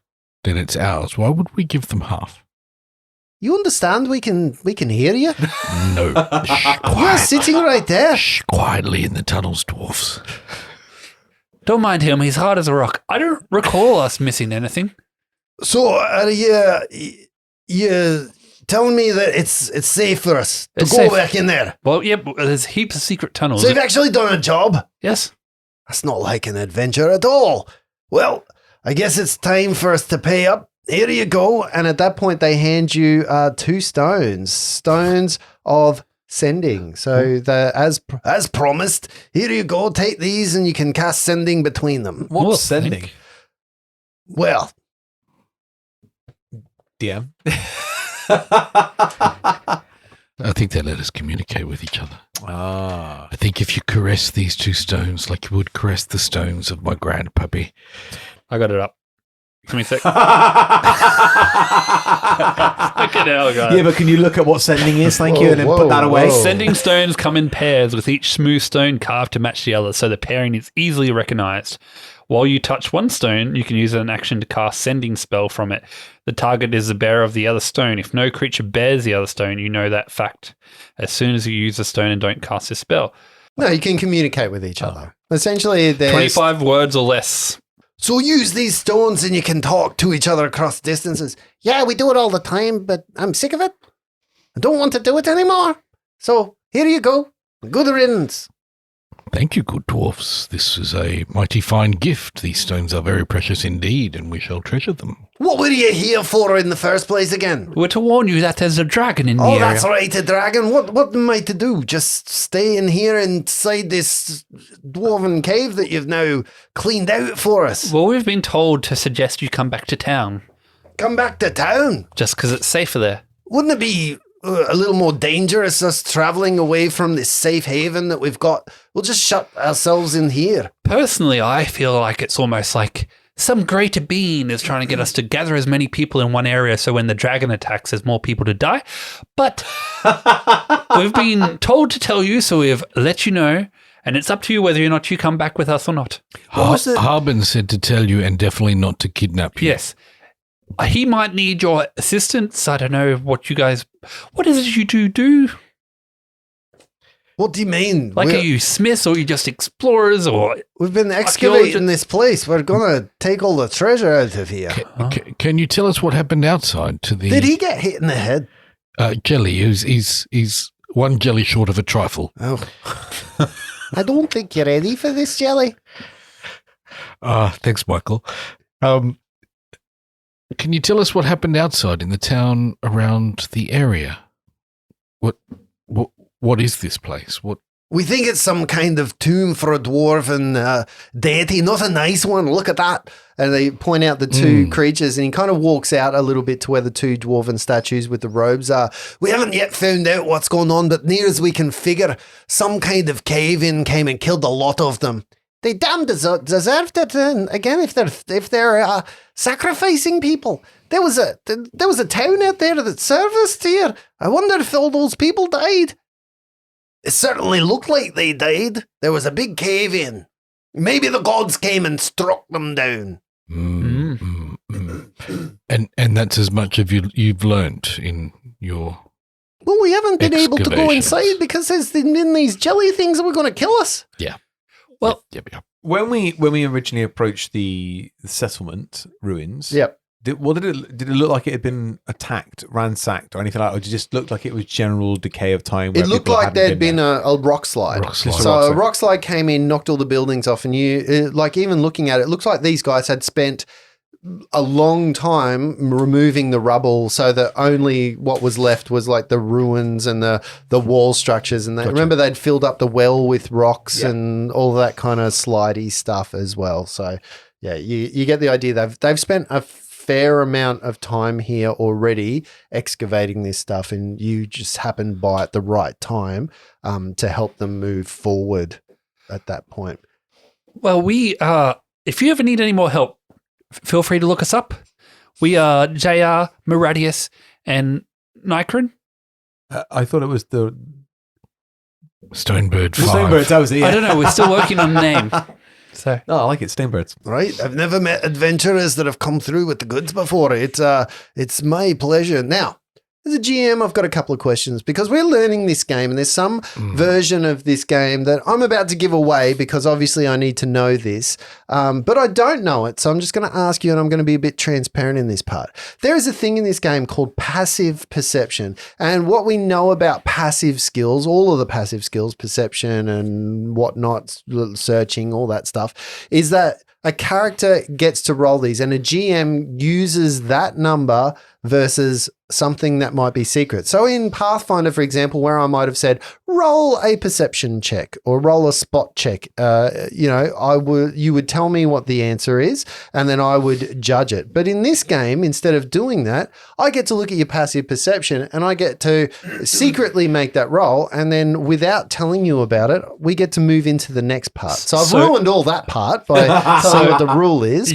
then it's ours. Why would we give them half? You understand we can hear you? No. Shh, You're quiet. sitting right there. Shh, quietly in the tunnels, dwarfs. Don't mind him. He's hard as a rock. I don't recall us missing anything. So, you telling me that it's safe for us to It's go safe. back in there? Well, yeah, but there's heaps of secret tunnels. So you've actually done a job? Yes. That's not like an adventure at all. Well, I guess it's time for us to pay up. Here you go. And at that point, they hand you 2 stones of sending. So as promised, here you go. Take these and you can cast sending between them. What's Well, sending? Well, DM. I think they let us communicate with each other. Ah. I think if you caress these 2 stones like you would caress the stones of my grandpuppy, I got it up. Give me a sec. Look at now, guys. Yeah, but can you look at what sending is? Thank you, Whoa, and then put that whoa, away. whoa. Sending stones come in pairs with each smooth stone carved to match the other, so the pairing is easily recognized. While you touch one stone, you can use an action to cast sending spell from it. The target is the bearer of the other stone. If no creature bears the other stone, you know that fact as soon as you use the stone and don't cast this spell. no, you can communicate with each other. Essentially, there's 25 words or less. So use these stones and you can talk to each other across distances. Yeah, we do it all the time, but I'm sick of it. I don't want to do it anymore. So here you go. Good riddance. Thank you, good dwarfs. This is a mighty fine gift. These stones are very precious indeed, and we shall treasure them. What were you here for in the first place again? We're to warn you that there's a dragon in the area. That's right, a dragon. What am I to do? Just stay in here inside this dwarven cave that you've now cleaned out for us? Well, we've been told to suggest you come back to town. Come back to town? Just because it's safer there. Wouldn't it be a little more dangerous us traveling away from this safe haven that we've got? We'll just shut ourselves in here. Personally, I feel like it's almost like some greater being is trying to get us to gather as many people in one area so when the dragon attacks, there's more people to die. But we've been told to tell you, so we've let you know, and it's up to you whether or not you come back with us or not. Harbin said to tell you and definitely not to kidnap you. Yes. He might need your assistance. I don't know what is it you do? What do you mean? Like, are you smiths or are you just explorers or? We've been excavating this place. We're going to take all the treasure out of here. Can you tell us what happened outside to the... Did he get hit in the head? Jelly. He's one jelly short of a trifle. Oh. I don't think you're ready for this, Jelly. Thanks, Michael. Can you tell us what happened outside in the town around the area? What is this place? We think it's some kind of tomb for a dwarven deity, not a nice one. Look at that. And they point out the two creatures, and he kind of walks out a little bit to where the two dwarven statues with the robes are. We haven't yet found out what's going on, but near as we can figure, some kind of cave-in came and killed a lot of them. They damn deserved it. And again, if they're sacrificing people, there was a town out there that serviced here. I wonder if all those people died. It certainly looked like they died. There was a big cave in. Maybe the gods came and struck them down. And that's as much of you've learnt in your. Well, we haven't been able to go inside because there's been these jelly things that were going to kill us. Yeah. Well, when we originally approached the settlement ruins, yep. Did it look like it had been attacked, ransacked, or anything like that? Or did it just look like it was general decay of time? It looked like there'd been a rock slide. So a rock slide came in, knocked all the buildings off, and even looking at it, it looks like these guys had spent a long time removing the rubble so that only what was left was like the ruins and the wall structures. And remember they'd filled up the well with rocks and all that kind of slidey stuff as well. So yeah, you get the idea. They've spent a fair amount of time here already excavating this stuff, and you just happened by at the right time to help them move forward at that point. Well, if you ever need any more help, feel free to look us up. We are JR, Miradius, and Nikron. I thought it was the Stonebird 5. Stonebirds, that was it. Yeah. I don't know. We're still working on the name. So. Oh, I like it, Stonebirds. Right, I've never met adventurers that have come through with the goods before. It's my pleasure. Now, as a GM, I've got a couple of questions because we're learning this game, and there's some version of this game that I'm about to give away because obviously I need to know this, but I don't know it, so I'm just going to ask you, and I'm going to be a bit transparent in this part. There is a thing in this game called passive perception, and what we know about passive skills, all of the passive skills, perception and whatnot, searching, all that stuff, is that a character gets to roll these, and a GM uses that number versus something that might be secret. So in Pathfinder, for example, where I might have said, roll a perception check or roll a spot check, you would tell me what the answer is, and then I would judge it. But in this game, instead of doing that, I get to look at your passive perception and I get to secretly make that roll, and then without telling you about it, we get to move into the next part. So I've ruined all that part by telling you what the rule is.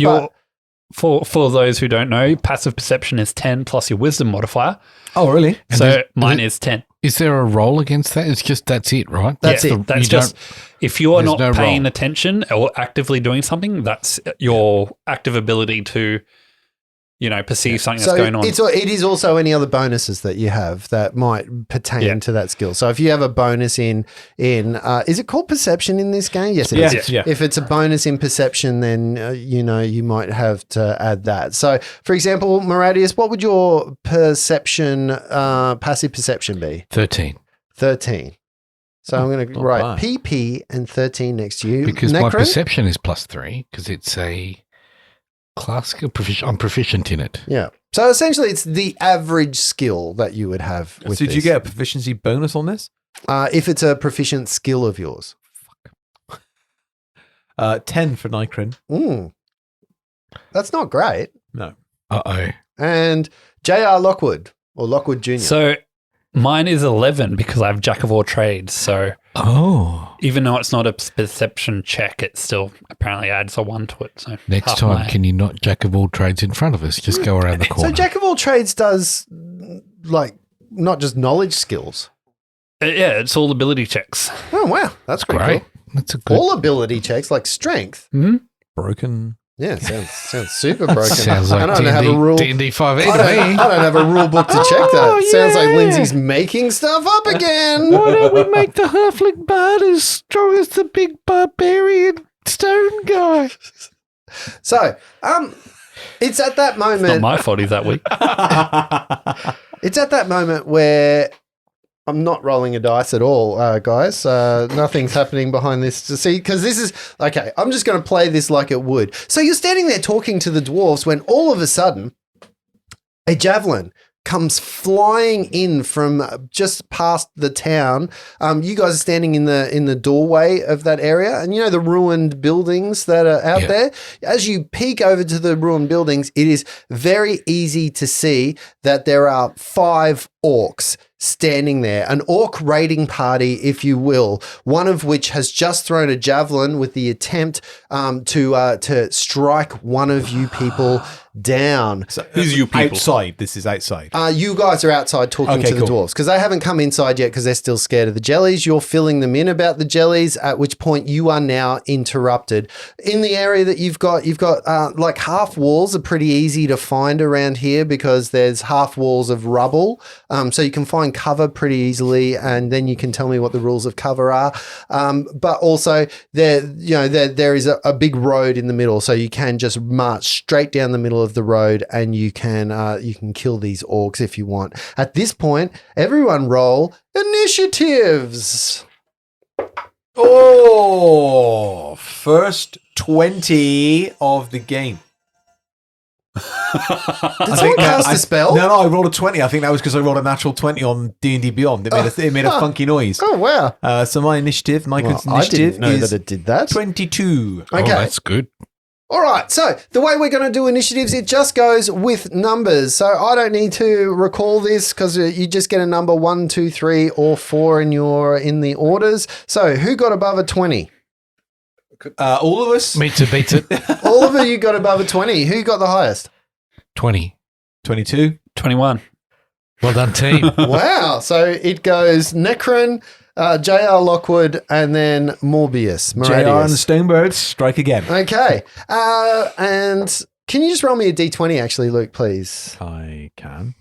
For those who don't know, passive perception is 10 plus your wisdom modifier. Oh, really? So mine is 10. Is there a roll against that? It's just that's it, right? That's it. That's just if you are not paying attention or actively doing something, that's your active ability to, perceive something that's going on. It is also any other bonuses that you have that might pertain to that skill. So if you have a bonus in is it called perception in this game? Yes, it is. Yeah. If it's a bonus in perception, then, you might have to add that. So, for example, Miradius, what would your passive perception be? 13. 13. So I'm going to Not write bad. PP and 13 next to you. Because my Necron? perception is +3 because it's a classical proficient. I'm proficient in it. Yeah. So essentially, it's the average skill that you would have with So did you this. get a proficiency bonus on this? If it's a proficient skill of yours. 10 for Nikron. That's not great. No. Uh-oh. And J.R. Lockwood, or Lockwood Jr. So mine is 11 because I have Jack of all trades. So Oh. even though it's not a perception check, it still apparently adds a 1 to it. So Next half time, my- can you not Jack of all trades in front of us? Just go around the corner. So Jack of all trades does, like, not just knowledge skills. Yeah, it's all ability checks. Oh, wow. That's pretty Great. cool. That's a good. All ability checks, like strength. Broken. Yeah, sounds super broken. Sounds like I don't have a rule. D&D 5e I to me. don't have a rule book to check that. Oh, Sounds like yeah. Lindsay's making stuff up again. Why don't we make the halfling bard as strong as the big barbarian stone guy? So, it's at that Not moment. my fault he's that weak. It's at that moment where I'm not rolling a dice at all, guys. Nothing's happening behind this to see, because this is okay. I'm just going to play this like it would. So you're standing there talking to the dwarves when all of a sudden a javelin comes flying in from just past the town. You guys are standing in the doorway of that area, and you know the ruined buildings that are out there. As you peek over to the ruined buildings, it is very easy to see that there are 5 orcs standing there, an orc raiding party, if you will, one of which has just thrown a javelin with the attempt to strike one of you people down. So, Who's you people? Outside. This is outside. You guys are outside talking Okay, to the cool. dwarves because they haven't come inside yet because they're still scared of the jellies. You're filling them in about the jellies, at which point you are now interrupted. In the area that you've got like half walls are pretty easy to find around here because there's half walls of rubble. So you can find cover pretty easily, and then you can tell me what the rules of cover are. But also there is a big road in the middle, so you can just march straight down the middle of the road, and you can kill these orcs if you want. At this point, everyone roll initiatives. Oh, first 20 of the game. Did someone cast a spell? No, I rolled a 20. I think that was because I rolled a natural 20 on D&D Beyond. It made a funky noise. Oh wow! So my initiative, Micah's Well, I initiative didn't know is that it did that. 22. Oh, Okay. that's good. All right, so the way we're going to do initiatives, it just goes with numbers. So I don't need to recall this because you just get a number 1, 2, 3, or 4 in the orders. So who got above a 20? All of us? Meets it, beats it. All of you got above a 20. Who got the highest? 20. 22. 21. Well done, team. Wow. So it goes Necron, J.R. Lockwood, and then Morbius. JR and the Moradius. Stonebirds, strike again. Okay. And can you just roll me a D20 actually, Luke, please? I can.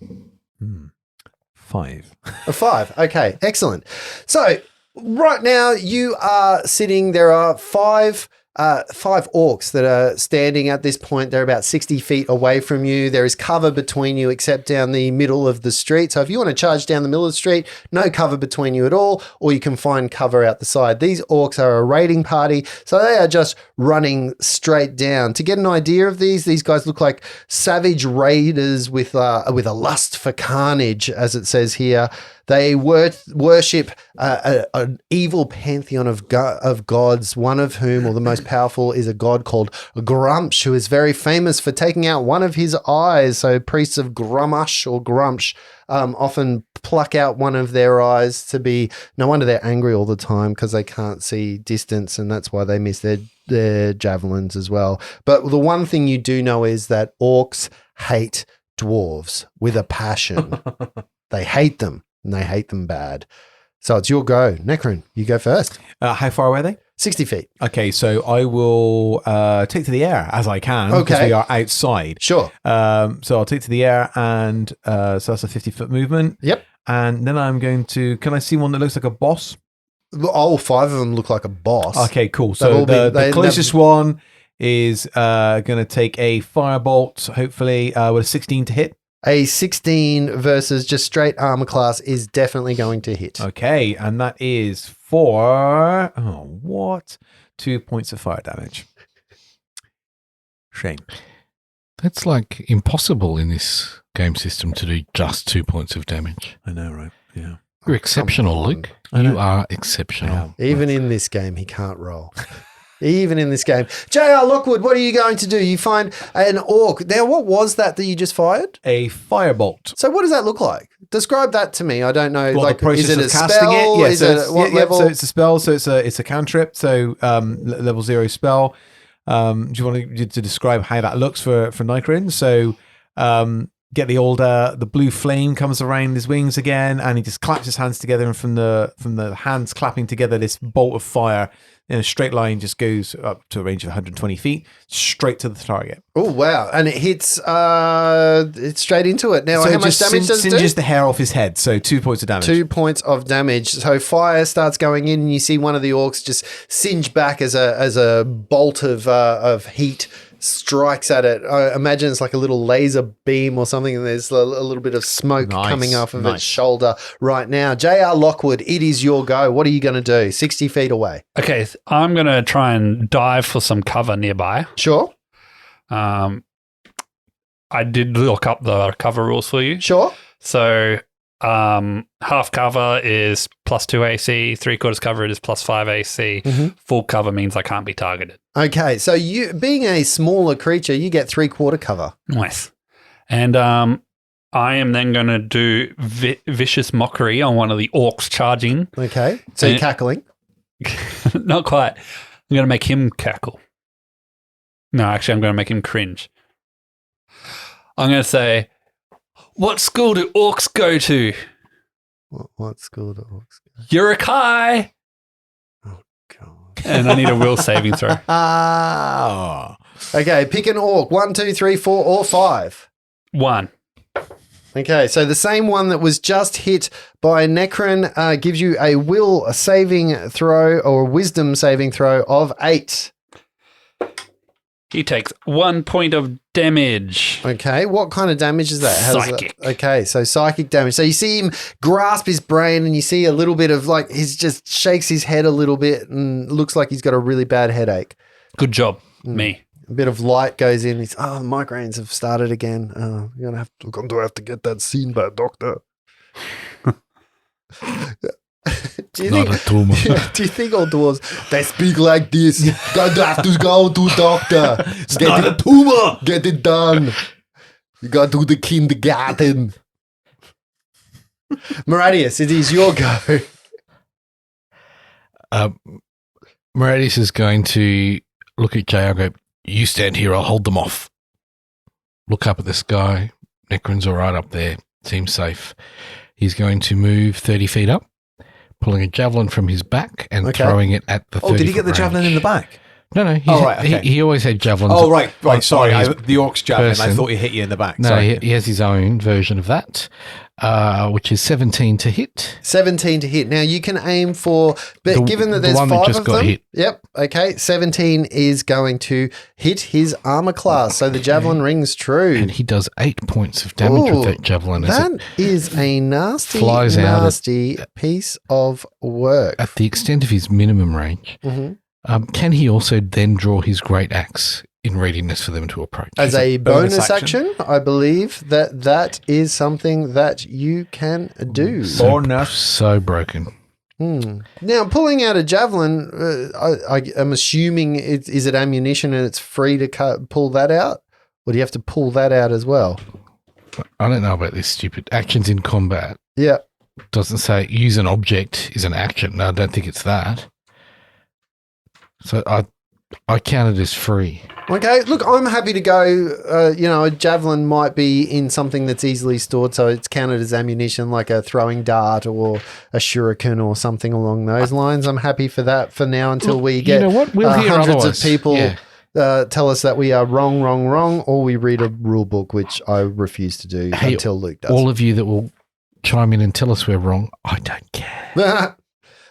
5. A 5. Okay, excellent. So right now you are sitting, there are 5 orcs that are standing at this point. They're about 60 feet away from you. There is cover between you except down the middle of the street. So if you want to charge down the middle of the street, no cover between you at all, or you can find cover out the side. These orcs are a raiding party, so they are just running straight down. To get an idea of these guys look like savage raiders with a lust for carnage, as it says here. They worship an evil pantheon of gods, one of whom, or the most powerful, is a god called Grumsh, who is very famous for taking out one of his eyes. So priests of Grumsh or Grumsh often pluck out one of their eyes to be, no wonder they're angry all the time because they can't see distance, and that's why they miss their javelins as well. But the one thing you do know is that orcs hate dwarves with a passion. They hate them. And they hate them bad. So it's your go. Necron, you go first. How far away are they? 60 feet. Okay, so I will take to the air as I can because Okay. we are outside. Sure. So I'll take to the air, and so that's a 50-foot movement. Yep. And then I'm going to, can I see one that looks like a boss? All 5 of them look like a boss. Okay, cool. They've So all been- the closest one is going to take a firebolt, hopefully with a 16 to hit. A 16 versus just straight armor class is definitely going to hit. Okay, and that is for 2 points of fire damage. Shame. That's like impossible in this game system to do just 2 points of damage. I know, right? Yeah. You're exceptional, Luke. You are exceptional. Even in this game, he can't roll. Even in this game. J.R. Lockwood, what are you going to do? You find an orc. Now, what was that you just fired? A firebolt. So what does that look like? Describe that to me. I don't know. Well, like, the process is it of a casting spell? it? Yeah, Is so it it's, what level? So it's a spell. So it's a cantrip. So level 0 spell. Do you want to describe how that looks for Nycrin? So get the old the blue flame comes around his wings again, and he just claps his hands together, and from the hands clapping together, this bolt of fire in a straight line just goes up to a range of 120 feet, straight to the target. Oh, wow. And it hits it's straight into it. Now, So how it much just damage does it do? singes the hair off his head, so 2 points of damage. 2 points of damage. So fire starts going in, and you see one of the orcs just singe back as a bolt of heat strikes at it. I imagine it's like a little laser beam or something, and there's a little bit of smoke coming off of its shoulder right now. J.R. Lockwood, it is your go. What are you going to do? 60 feet away. Okay, I'm going to try and dive for some cover nearby. Sure. I did look up the cover rules for you. Sure. So half cover is +2 AC, 3/4 cover is +5 AC. Full cover means I can't be targeted. Okay, so you being a smaller creature, you get 3/4 cover. Nice. And I am then going to do vicious mockery on one of the orcs charging. Okay, so you're cackling. Not quite. I'm going to make him cackle. No, actually, I'm going to make him cringe. I'm going to say, what school do orcs go to? What school do orcs go? Urukai. Oh, God. And I need a will saving throw. Okay, pick an orc. 1, 2, 3, 4, or 5. 1. Okay, so the same one that was just hit by Necron gives you a will saving throw or a wisdom saving throw of 8. He takes 1 point of damage. Okay, what kind of damage is that? Psychic. Okay, so psychic damage. So you see him grasp his brain, and you see a little bit of like he's just shakes his head a little bit and looks like he's got a really bad headache. Good job, me. A bit of light goes in. He's, the migraines have started again. You're going to have to get that seen by a doctor. Do you Not a tumor. Do you think all dwarves, they speak like this? Gonna have to go to doctor. It's not a tumor. Get it done. You got to do the kindergarten. Maradius, it is your go. Maradius is going to look at JR and go, you stand here, I'll hold them off. Look up at the sky. Necron's all right up there. Seems safe. He's going to move 30 feet up, pulling a javelin from his back and throwing it at the 30 Oh, did he get the javelin in the back? No. He always had javelins. Oh, right. Sorry. his The orc's javelin. person. I thought he hit you in the back. No, Sorry. he has his own version of that, which is 17 to hit. 17 to hit. Now you can aim for, but given that the there's one that 5 just of got them. hit. Yep. Okay. 17 is going to hit his armor class. So the javelin rings true. And he does 8 points of damage with that javelin. That is a nasty, flies out nasty piece of work. At the extent of his minimum range, can he also then draw his great axe in readiness for them to approach? As a bonus action, I believe that is something that you can do. So broken. Now, pulling out a javelin, I am assuming is it ammunition and it's free to pull that out? Or do you have to pull that out as well? I don't know about this stupid actions in combat. Yeah. Doesn't say use an object is an action. No, I don't think it's that. So I count it as free. Okay, look, I'm happy to go. A javelin might be in something that's easily stored, so it's counted as ammunition, like a throwing dart or a shuriken or something along those lines. I'm happy for that for now until we get We'll hear hundreds otherwise. of people tell us that we are wrong, or we read a rule book, which I refuse to do until Luke does. All of you that will chime in and tell us we're wrong, I don't care.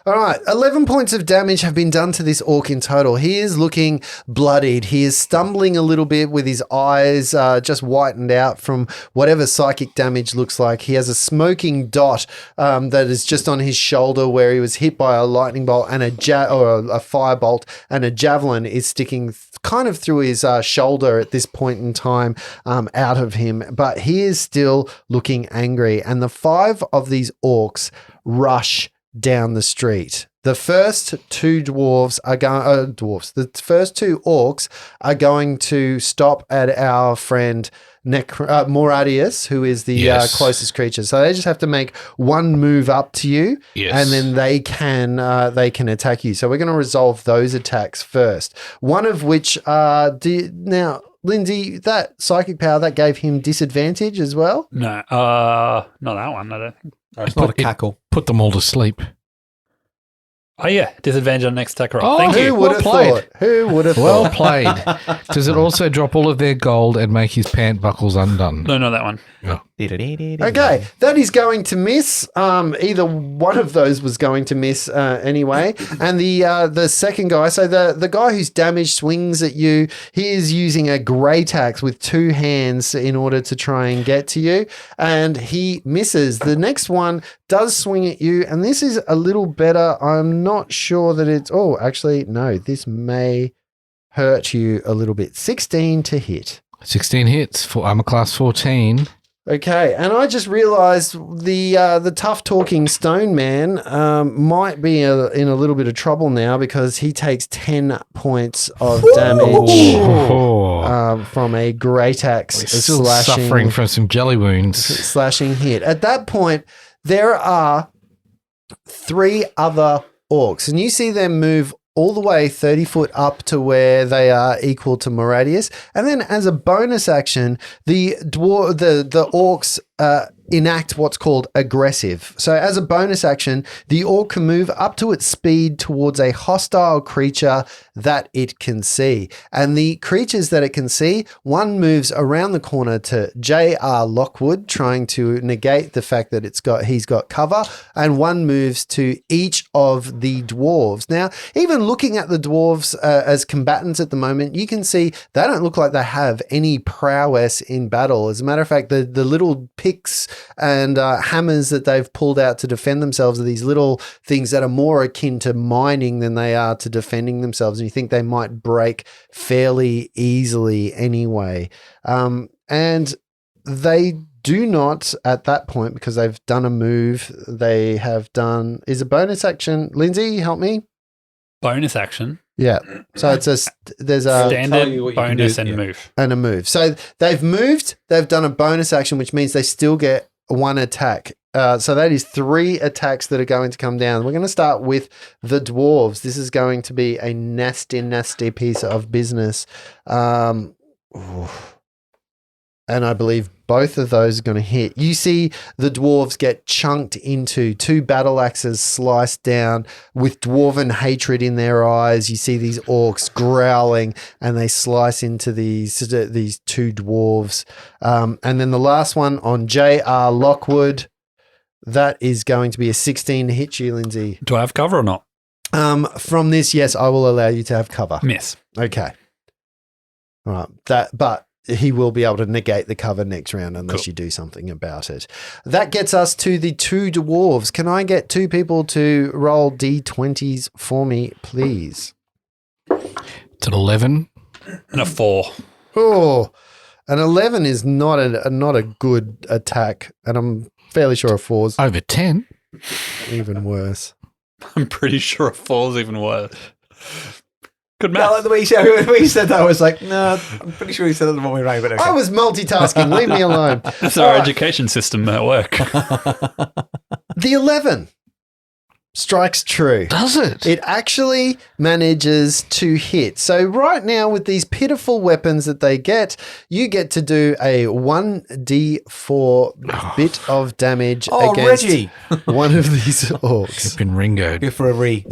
All right, 11 points of damage have been done to this orc in total. He is looking bloodied. He is stumbling a little bit with his eyes just whitened out from whatever psychic damage looks like. He has a smoking dot that is just on his shoulder where he was hit by a lightning bolt and a fire bolt, and a javelin is sticking kind of through his shoulder at this point in time out of him. But he is still looking angry, and the 5 of these orcs rush down the street. The first 2 dwarves are going. The first 2 orcs are going to stop at our friend Moradius, who is the closest creature. So they just have to make 1 move up to you, and then they can attack you. So we're going to resolve those attacks first. One of which now, Lindsay, that psychic power that gave him disadvantage as well. No, not that one. I don't think. It's not a cackle. Put them all to sleep. Oh yeah, disadvantage on next attack roll. Oh, Thank Who you. would have thought? Who would have Well thought? played. Does it also drop all of their gold and make his pant buckles undone? No, not that one. Okay, that is going to miss. Either one of those was going to miss anyway. And the second guy, so the guy whose damage swings at you, he is using a great axe with 2 hands in order to try and get to you, and he misses. The next one does swing at you, and this is a little better. I'm not sure that it's. Oh, actually, no. This may hurt you a little bit. 16 to hit. 16 hits for armor class 14. Okay, and I just realised the tough talking stone man might be in a little bit of trouble now because he takes 10 points of damage from a great axe Still suffering from some jelly wounds. slashing hit. At that point, there are 3 other orcs, and you see them move all the way 30 foot up to where they are equal to Moradius. And then as a bonus action, the orcs enact what's called aggressive. So as a bonus action, the orc can move up to its speed towards a hostile creature that it can see. And the creatures that it can see, one moves around the corner to J.R. Lockwood, trying to negate the fact that he's got cover, and one moves to each of the dwarves. Now, even looking at the dwarves as combatants at the moment, you can see they don't look like they have any prowess in battle. As a matter of fact, the little picks and hammers that they've pulled out to defend themselves are these little things that are more akin to mining than they are to defending themselves. And you think they might break fairly easily anyway. And they do not at that point, because they've done a move, they have done, is a bonus action. Lindsay, help me. Bonus action. Yeah. So there's a Standard, bonus, and move. and a move. So they've moved, they've done a bonus action, which means they still get 1 attack. So that is 3 attacks that are going to come down. We're going to start with the dwarves. This is going to be a nasty, nasty piece of business. And I believe both of those are going to hit. You see the dwarves get chunked into, 2 battle axes sliced down with dwarven hatred in their eyes. You see these orcs growling, and they slice into these 2 dwarves. And then the last one on J.R. Lockwood, that is going to be a 16 to hit you, Lindsay. Do I have cover or not? From this, yes, I will allow you to have cover. Miss. Okay. All right. But he will be able to negate the cover next round unless you do something about it. That gets us to the 2 dwarves. Can I get 2 people to roll D20s for me, please? It's an 11. And a 4. Oh, an 11 is not a good attack, and I'm fairly sure a 4's Over 10. even worse. I'm pretty sure a 4 is even worse. Good No, math. like the way you said that, I was like, no, I'm pretty sure he said it the wrong way around, but okay. I was multitasking. Leave me alone. That's our education system at work. The 11 strikes true. Does it? It actually manages to hit. So right now, with these pitiful weapons that they get, you get to do a 1d4 bit of damage against Reggie. one of these orcs. It's been Ringoed. Go for a 3.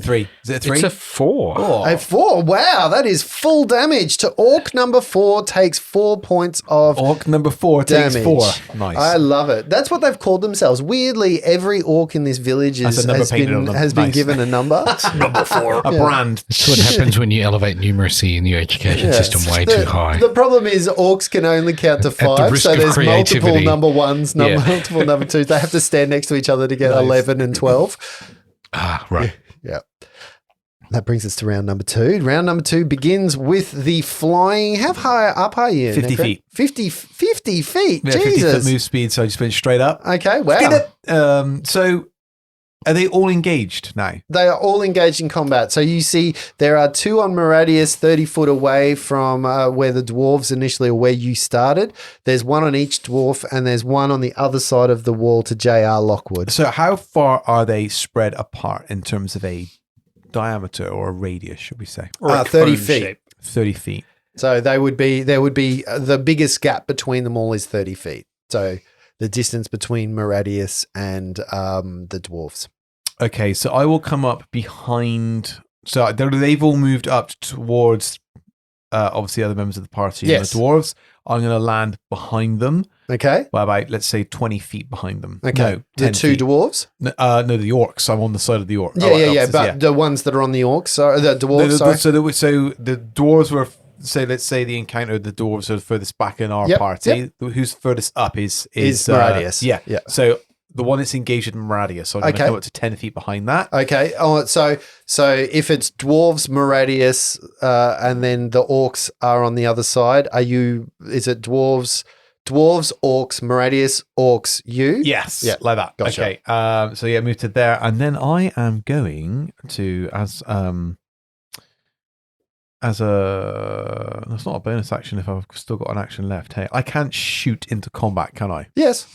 Is it a 3? It's a 4. Oh. A 4. Wow, that is full damage. To orc number 4 takes 4 points of Orc number 4 takes damage. 4. Nice. I love it. That's what they've called themselves. Weirdly, every orc in this village That's a number has painted been on them. has been Nice. given a number. Number 4, a brand. That's what happens when you elevate numeracy in the education system way too high. The problem is orcs can only count to the 5, risk so of there's multiple creativity. number 1s, multiple number 2s. They have to stand next to each other to get 11 and 12. Right. Yeah. That brings us to round number 2. Round number 2 begins with the flying. How high up are you? 50 Necro? feet. 50 feet. Yeah, Jesus. 50-foot move speed, so I just went straight up. Okay, wow. So are they all engaged now? They are all engaged in combat. So you see there are 2 on Maradius 30 foot away from where the dwarves initially, or where you started. There's 1 on each dwarf, and there's 1 on the other side of the wall to JR Lockwood. So how far are they spread apart in terms of a diameter or a radius, should we say? Or a 30 cone feet. shape. 30 feet. So there would be the biggest gap between them all is 30 feet. So the distance between Maradius and the dwarves. Okay, so I will come up behind. So they've all moved up towards, obviously, other members of the party. Yes. And the dwarves. I'm going to land behind them Okay. by about, let's say, 20 feet behind them. Okay. No, The 10 2 feet. dwarves? No, the orcs. I'm on the side of the orcs. Yeah. But the ones that are on the orcs, sorry, the dwarves, sorry. So the dwarves were. So let's say the encounter, the dwarves are the furthest back in our Yep, party. Who's furthest up is Maradius. Yeah. Yeah. So the one that's engaged with Maradius. So I'm going to Okay. come up to 10 feet behind that. Okay. Oh, so if it's dwarves, Maradius, and then the orcs are on the other side, is it dwarves, orcs, Maradius, orcs, you? Yes. Yeah. Like that. Gotcha. Okay. So yeah, move to there. And then I am going to, that's not a bonus action if I've still got an action left. Hey, I can't shoot into combat, can I? Yes.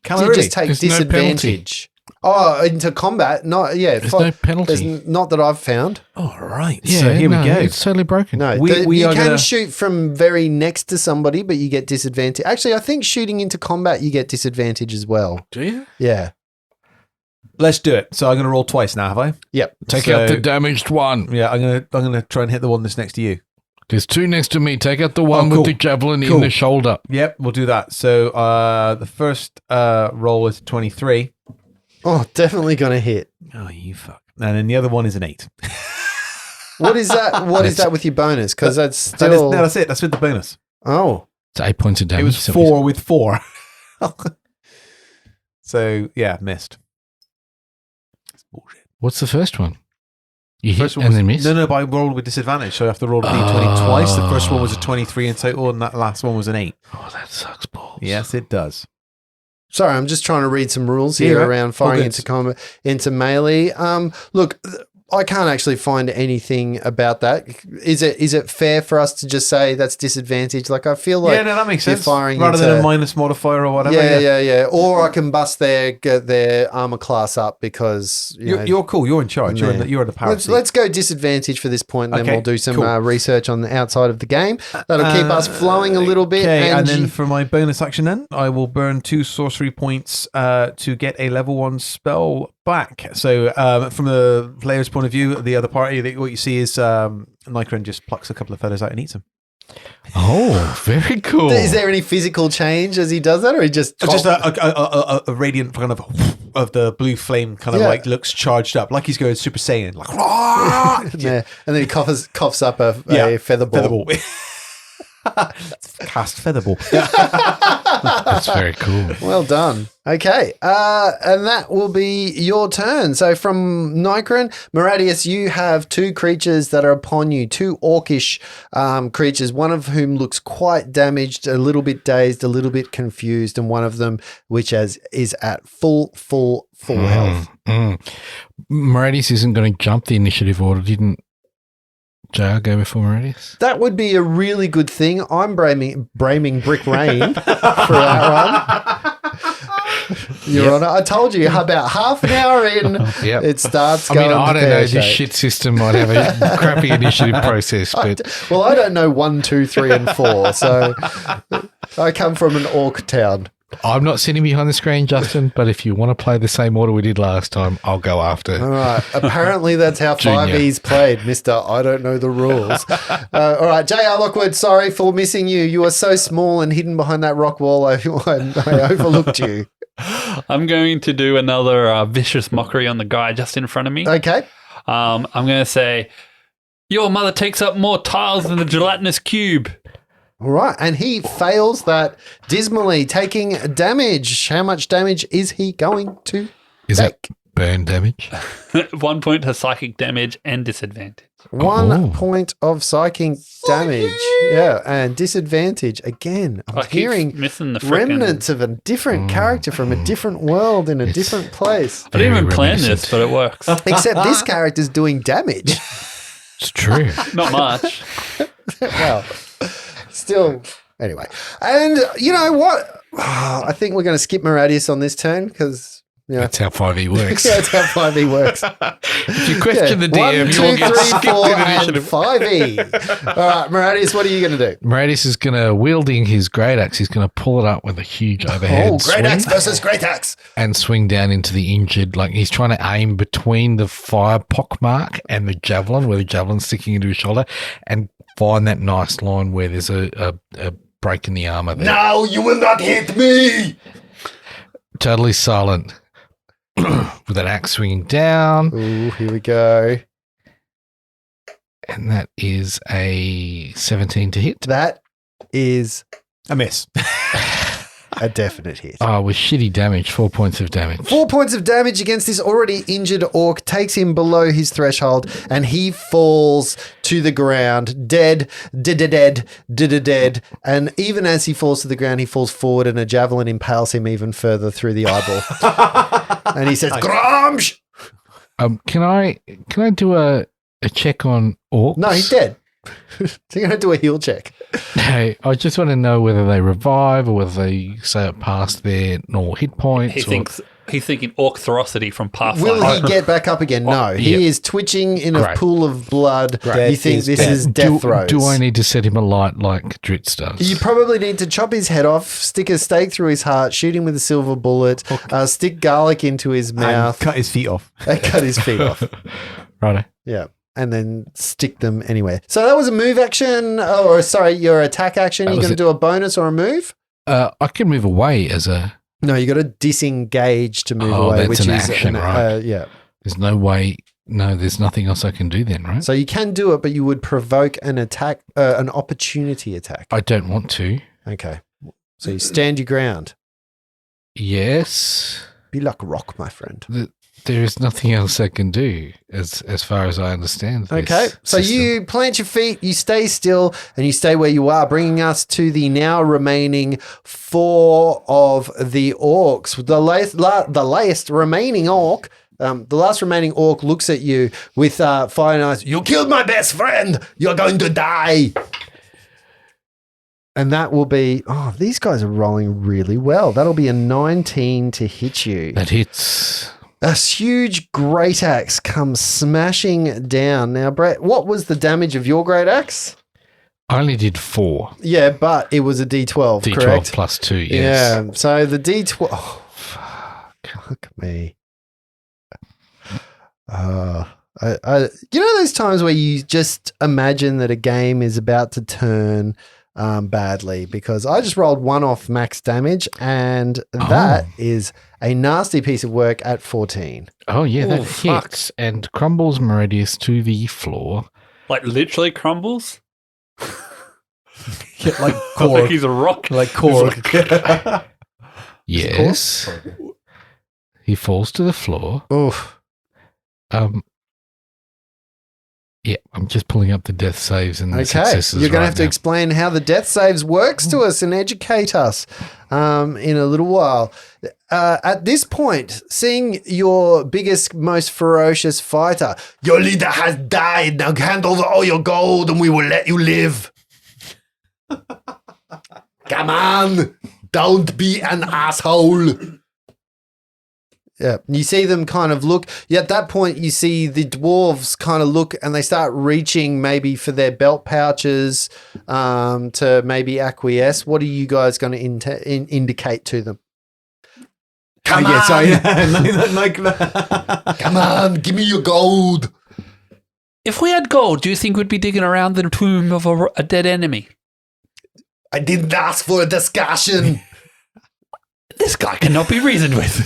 Can You I really? just take There's no disadvantage. Into combat? Not, yeah. There's no penalty. Not that I've found. All right. Yeah, so here we go. It's totally broken. No, We you are can gonna- shoot from very next to somebody, but you get disadvantage. Actually, I think shooting into combat, you get disadvantage as well. Do you? Yeah. Let's do it. So I'm going to roll twice now, have I? Yep. Take So- out the damaged one. Yeah, I'm gonna try and hit the one that's next to you. There's 2 next to me. Take out the one cool. with the javelin Cool. in the shoulder. Yep, we'll do that. So the first roll is 23. Oh, definitely going to hit. Oh, you fuck. And then the other one is an 8. What is that? What is that with your bonus? Because that's That is- still. no, that's it. That's with the bonus. Oh. It's 8 points of damage. It was so 4 with 4. So yeah, missed. That's bullshit. What's the first one? You hit First one and was, then miss? No, but I rolled with disadvantage, so I have to roll a d20 twice. The first one was a 23 in total, and that last one was an 8. Oh, that sucks balls. Yes, it does. Sorry, I'm just trying to read some rules here Yeah, around all firing good. into combat, into melee. Look, I can't actually find anything about that. Is it fair for us to just say that's disadvantage? Like, I feel like yeah, no, that makes you're sense. firing Rather into- than a minus modifier or whatever. yeah. Or I can bust their armor class up because you know, You're cool. You're in charge. You're in the, Yeah. you're in the power seat. Let's go disadvantage for this point, and then Okay, we'll do some cool. research on the outside of the game. That'll keep us flowing a little bit. Okay, and you- then for my bonus action, then I will burn 2 sorcery points to get a level 1 spell back. So from the player's point of view, the other party, what you see is Nikren just plucks a couple of feathers out and eats them. Oh, very cool. is there any physical change as he does that, or he just Just a radiant kind of the blue flame kind of Yeah. like looks charged up, like he's going Super Saiyan, like yeah, and then he coughs up a Yeah, feather ball. featherball. Cast featherball. That's very cool. Well done. Okay, and that will be your turn. So from Nikren, Maradius, you have 2 creatures that are upon you, 2 orcish creatures, one of whom looks quite damaged, a little bit dazed, a little bit confused, and one of them which is at full health. Maradius isn't going to jump the initiative order. Didn't JR go before Maradius? That would be a really good thing. I'm braming Brick Rain for that one. Your Honor, I told you about half an hour in, Yep. it starts I going mean, I don't know. This pear-shaped. shit system might have a crappy initiative process, but Well, I don't know 1, 2, 3, and 4, so I come from an orc town. I'm not sitting behind the screen, Justin. But if you want to play the same order we did last time, I'll go after. All right. Apparently, that's how Junior. 5E's played, Mister. I don't know the rules. All right, J.R. Lockwood. Sorry for missing you. You are so small and hidden behind that rock wall. I overlooked you. I'm going to do another vicious mockery on the guy just in front of me. Okay. I'm going to say, your mother takes up more tiles than the gelatinous cube. All right. And he fails that dismally, taking damage. How much damage is he going to Is take? that burn damage? 1 point to psychic damage and disadvantage. 1 point of psychic damage. Yeah. And disadvantage. Again, I'm I keep hearing missing the frickin' remnants of a different character from a different world in a different place. I didn't even Very plan reminiscent. this, but it works. Except this character's doing damage. It's true. Not much. Well, still. Anyway. And you know what? I think we're going to skip Maradius on this turn because, you know, That's how 5e works. that's how 5e works. If you question the DM, 1, you'll 2, get 3, skipped 4, in and initiative. 5e. All right, Maradius, what are you going to do? Maradius is going to, wielding his great axe, he's going to pull it up with a huge overhead swing versus great axe. and swing down into the injured. Like he's trying to aim between the fire pockmark and the javelin, where the javelin's sticking into his shoulder, and find that nice line where there's a break in the armor there. No, you will not hit me. Totally silent. With an axe swinging down. Ooh, here we go. And that is a 17 to hit. That is A miss. a definite hit. Oh, with shitty damage, 4 points of damage. 4 points of damage against this already injured orc takes him below his threshold, and he falls to the ground, dead. And even as he falls to the ground, he falls forward, and a javelin impales him even further through the eyeball. And he says, "Grumsh!" Can I do a check on orcs? No, he's dead. So you're going to do a heal check. Hey, I just want to know whether they revive or whether they say it past their normal hit points. He's thinking orc ferocity from Will Pathfinder. he get back up again? No. yeah. He is twitching in a Great. pool of blood. Great. You think Death this is is death throes. Do I need to set him alight like Dritz does? You probably need to chop his head off, stick a stake through his heart, shoot him with a silver bullet, stick garlic into his And mouth, cut his feet off. and cut his feet off. Righto. Yeah. And then stick them anywhere. So that was a move action, or sorry, your attack action. That You're was going to it. do a bonus or a move? I can move away as a. No, you got to disengage to move Oh, away, that's which an is action, right. yeah. There's no way. No, there's nothing else I can do then, right? So you can do it, but you would provoke an attack, an opportunity attack. I don't want to. Okay. So you stand your ground. Yes. Be like a rock, my friend. There is nothing else I can do, as far as I understand. This Okay. So system. you plant your feet, you stay still, and you stay where you are, bringing us to the now remaining 4 of the orcs. The last remaining orc. The last remaining orc looks at you with fire eyes. You killed my best friend. You're going to die. And that will be, these guys are rolling really well. That'll be a 19 to hit you. That hits. A huge great axe comes smashing down. Now, Brett, what was the damage of your great axe? I only did 4. Yeah, but it was a D12, D12 correct? plus 2, yes. Yeah, so the D12... Oh, fuck me. You know those times where you just imagine that a game is about to turn badly, because I just rolled 1 off max damage, and that is a nasty piece of work at 14. Oh, yeah, that fuck. hits and crumbles Meridius to the floor. Like literally crumbles? Like Like Korg. he's a rock. Like Korg. Yes. He falls to the floor. Oof. Yeah, I'm just pulling up the death saves and the Okay, successes. you're going to right have to now. explain how the death saves works to us and educate us in a little while. At this point, seeing your biggest, most ferocious fighter, your leader has died. Now hand over all your gold and we will let you live. Come on, don't be an asshole. Yeah, you see them kind of look. Yeah, at that point, you see the dwarves kind of look, and they start reaching maybe for their belt pouches to maybe acquiesce. What are you guys going to indicate to them? Come on, come on, give me your gold. If we had gold, do you think we'd be digging around the tomb of a dead enemy? I didn't ask for a discussion. This guy cannot be reasoned with.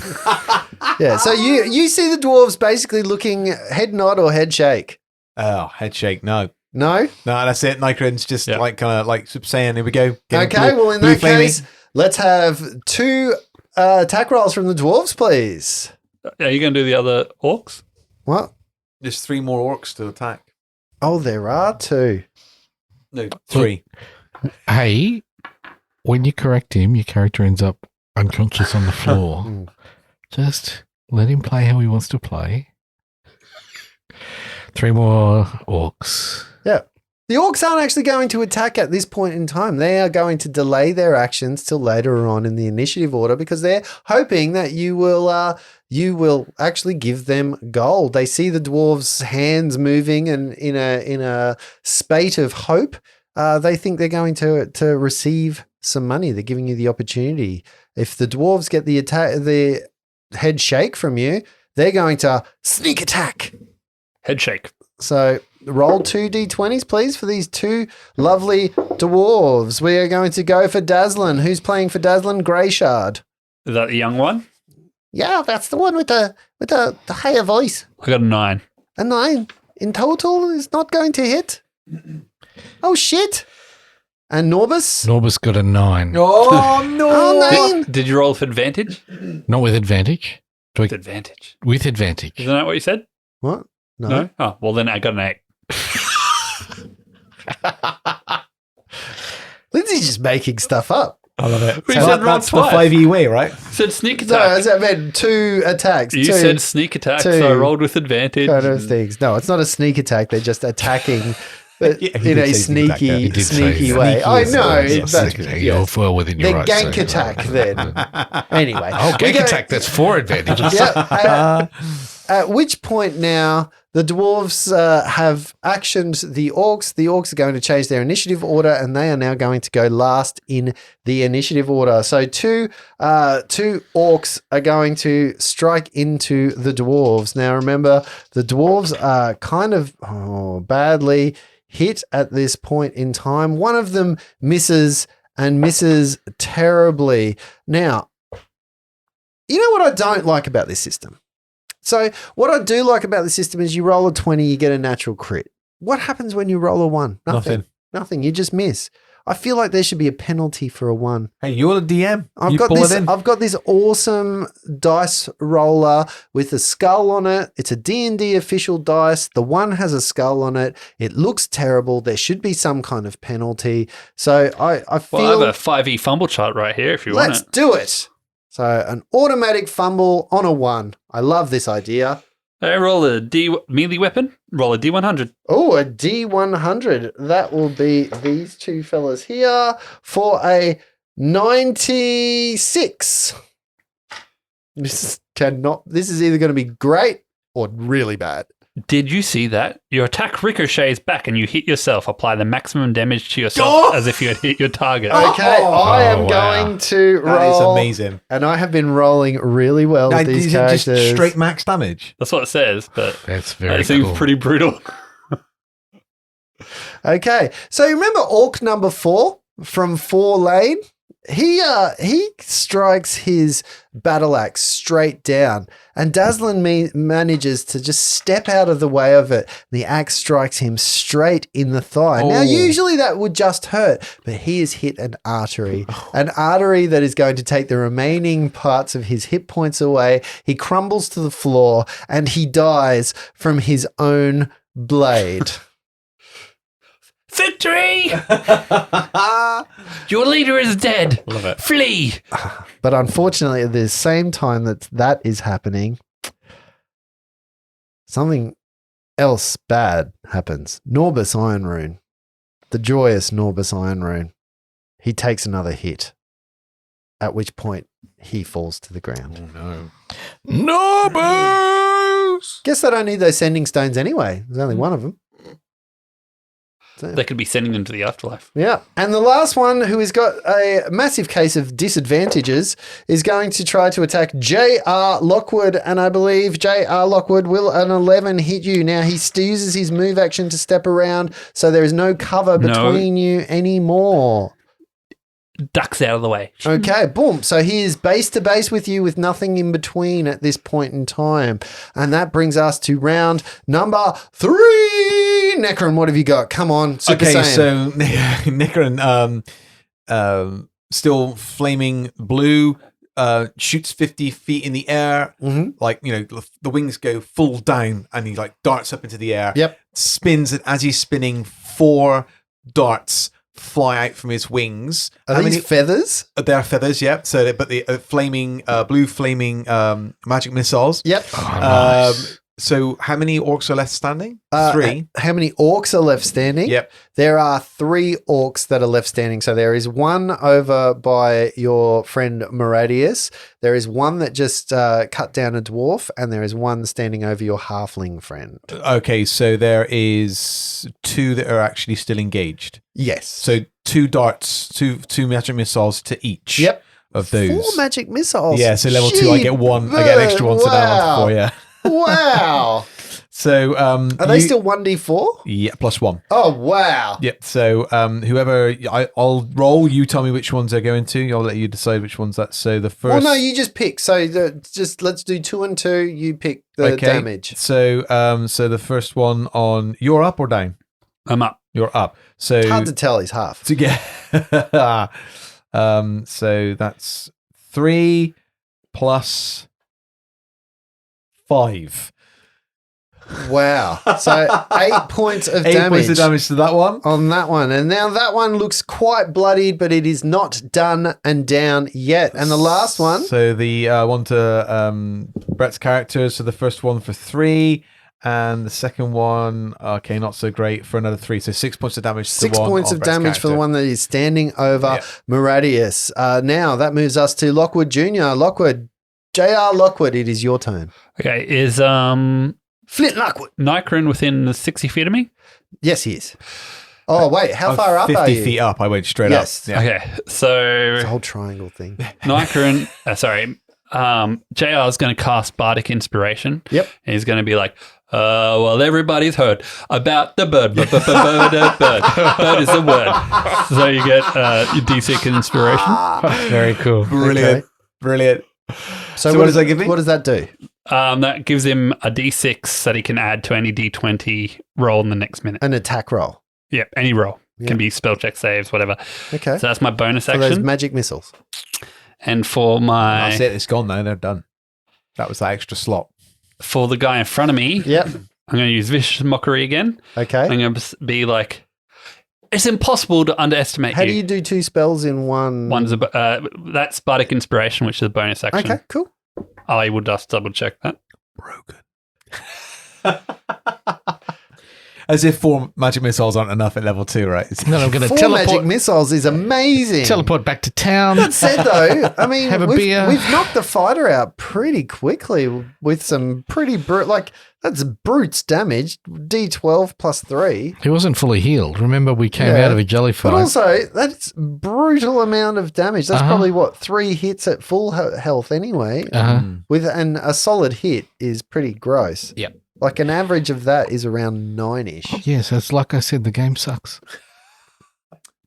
Yeah. So you see the dwarves basically looking head nod or head shake. Oh, head shake. No. No? No, that's it. Nycron's just Yeah. like kind of like saying, here we go. Getting Okay, blue- well, in blue that flaming. case, let's have 2 attack rolls from the dwarves, please. Are you going to do the other orcs? What? There's 3 more orcs to attack. Oh, there are 2. No, 3. Hey, when you correct him, your character ends up unconscious on the floor. Mm. Just let him play how he wants to play. 3 more orcs. Yeah. The orcs aren't actually going to attack at this point in time. They are going to delay their actions till later on in the initiative order because they're hoping that you will actually give them gold. They see the dwarves' hands moving, and in a spate of hope, they think they're going to receive some money. They're giving you the opportunity. If the dwarves get the head shake from you, they're going to sneak attack. Head shake. So roll 2 d20s, please, for these 2 lovely dwarves. We are going to go for Dazzlin. Who's playing for Dazzlin? Greyshard. Is that the young one? Yeah, that's the one with the higher voice. I got a 9. A 9 in total is not going to hit. Oh shit! And Norbus? Norbus got a 9. Oh, no. Oh, 9! Did you roll with advantage? Not with advantage. With advantage. With advantage. Isn't that what you said? What? No? Oh, well then I got an 8. Lindsay's just making stuff up. I love it. We So said roll that's the twice. 5e way, right? Said sneak No, attack. I meant 2 attacks. You 2 said sneak attack, two so I rolled with advantage. kind of things. No, it's not a sneak attack. They're just attacking. But Yeah, he in did a say sneak attack, yeah. sneaky, He did say sneaky that. way. Sneaky I is know. the- But, You're well within your the rights. gank so- attack then. Anyway. Oh, We gank go- attack. That's 4 advantages. Yeah. At which point now the dwarves have actioned the orcs. The orcs are going to change their initiative order, and they are now going to go last in the initiative order. So two orcs are going to strike into the dwarves. Now remember, the dwarves are kind of badly hit at this point in time. One of them misses and misses terribly. Now, you know what I don't like about this system? So what I do like about the system is you roll a 20, you get a natural crit. What happens when you roll a 1? Nothing. You just miss. I feel like there should be a penalty for a 1. Hey, you're the DM. I've You got pull this. it in. I've got this awesome dice roller with a skull on it. It's a D&D official dice. The 1 has a skull on it. It looks terrible. There should be some kind of penalty. So I feel. Well, I have a 5e fumble chart right here if you want Let's it. do it. So an automatic fumble on a 1. I love this idea. Hey, roll a D melee weapon. Roll a D100. Oh, a D100. That will be these two fellas here for a 96. This is either going to be great or really bad. Did you see that? Your attack ricochets back and you hit yourself. Apply the maximum damage to yourself as if you had hit your target. Okay, I am wow. going to That is roll. amazing. And I have been rolling really well Now, with these is it just characters. straight max damage? That's what it says, but That's very that seems cool. pretty brutal. Okay, so you remember Orc number 4 from 4 Lane? He strikes his battle axe straight down, and Dazzlin manages to just step out of the way of it. The axe strikes him straight in the thigh. Now, Oh. usually that would just hurt, but he has hit an artery that is going to take the remaining parts of his hit points away. He crumbles to the floor, and he dies from his own blade. Victory! Your leader is dead. Love it. Flee! But unfortunately, at the same time that is happening, something else bad happens. Norbus Iron Rune, the joyous Norbus Iron Rune, he takes another hit, at which point he falls to the ground. Oh, no. Norbus! Guess they don't need those sending stones anyway. There's only one of them. So- They could be sending them to the afterlife. Yeah. And the last one, who has got a massive case of disadvantages, is going to try to attack J.R. Lockwood. And I believe J.R. Lockwood will an 11 hit you. Now, he uses his move action to step around, so there is no cover No. between you anymore. ducks out of the way. Okay, boom. So he is base to base with you with nothing in between at this point in time. And that brings us to round number 3. Necron, what have you got? Come on, Super Okay, Saiyan. so Necron, still flaming blue, shoots 50 feet in the air. Mhm. Like, the wings go full down and he like darts up into the air. Yep. Spins, and as he's spinning, 4 darts fly out from his wings. Are these feathers? They're feathers, yeah. So, but the flaming, blue flaming magic missiles. Yep. Nice. So, how many orcs are left standing? 3. How many orcs are left standing? Yep. There are 3 orcs that are left standing. So there is one over by your friend Moradius. There is one that just cut down a dwarf, and there is one standing over your halfling friend. Okay, so there is 2 that are actually still engaged. Yes. So 2 darts, two magic missiles to each. Yep. Of those. 4 magic missiles. Yeah, so level 2, I get 1. I get an extra 1, so now I'm 4. Yeah. Wow. So Are they still 1d4? Yeah, +1. Oh, wow. Yep. So whoever I'll roll, you tell me which ones they're going to. I'll let you decide which ones that's. So the first. Well, no, you just pick. So just let's do 2 and 2. You pick the damage. So so the first one on, you're up or down? I'm up. You're up. So Hard to tell. He's half. to get so that's 3 plus 5. Wow. So 8 points of 8 damage. points of damage to that one. On that one. And now that one looks quite bloodied, but it is not done and down yet. And the last one. So the one to Brett's character. So the first one for 3, and the second one, okay, not so great, for another 3. So 6 points of damage. 6 to one points on of Brett's damage for the character. one that is standing over Moradius. Now that moves us to Lockwood Jr. Lockwood, JR Lockwood, it is your turn. Okay, is Flint Lockwood. Nikron within 60 feet of me? Yes, he is. Oh, wait, how far up 50 are you? feet up. I went straight Yes. up. Yeah. Okay, so It's a whole triangle thing. Nikron, JR is going to cast Bardic Inspiration. Yep. And he's going to be like, well, everybody's heard about the bird. Bird is the word. So you get your D6 inspiration. Very cool. Brilliant. Okay. Brilliant. So what does that give me? What does that do? That gives him a D6 that he can add to any D20 roll in the next minute. An attack roll. Yep, any roll. Yeah. Can be spell check saves, whatever. Okay. So that's my bonus For those action. magic missiles. And for my That's it. It's gone now. They're done. That was that extra slot. for the guy in front of me, Yep. I'm going to use Vicious Mockery again. Okay. I'm going to be like, it's impossible to underestimate How you. do you do 2 spells in one? One's that's Bardic Inspiration, which is a bonus action. Okay, cool. I will just double check that. Broken. As if 4 magic missiles aren't enough at level 2, right? And then I'm going to 4 magic teleport, missiles is amazing. teleport back to town. That said, though, I mean, Have a we've beer. knocked the fighter out pretty quickly with some pretty that's brute's damage. D12 plus 3. He wasn't fully healed. Remember, we came Yeah. out of a jelly fight. But also, that's brutal amount of damage. That's probably 3 hits at full health anyway. And a solid hit is pretty gross. Yep. Like an average of that is around 9-ish. Yes, it's like I said, the game sucks.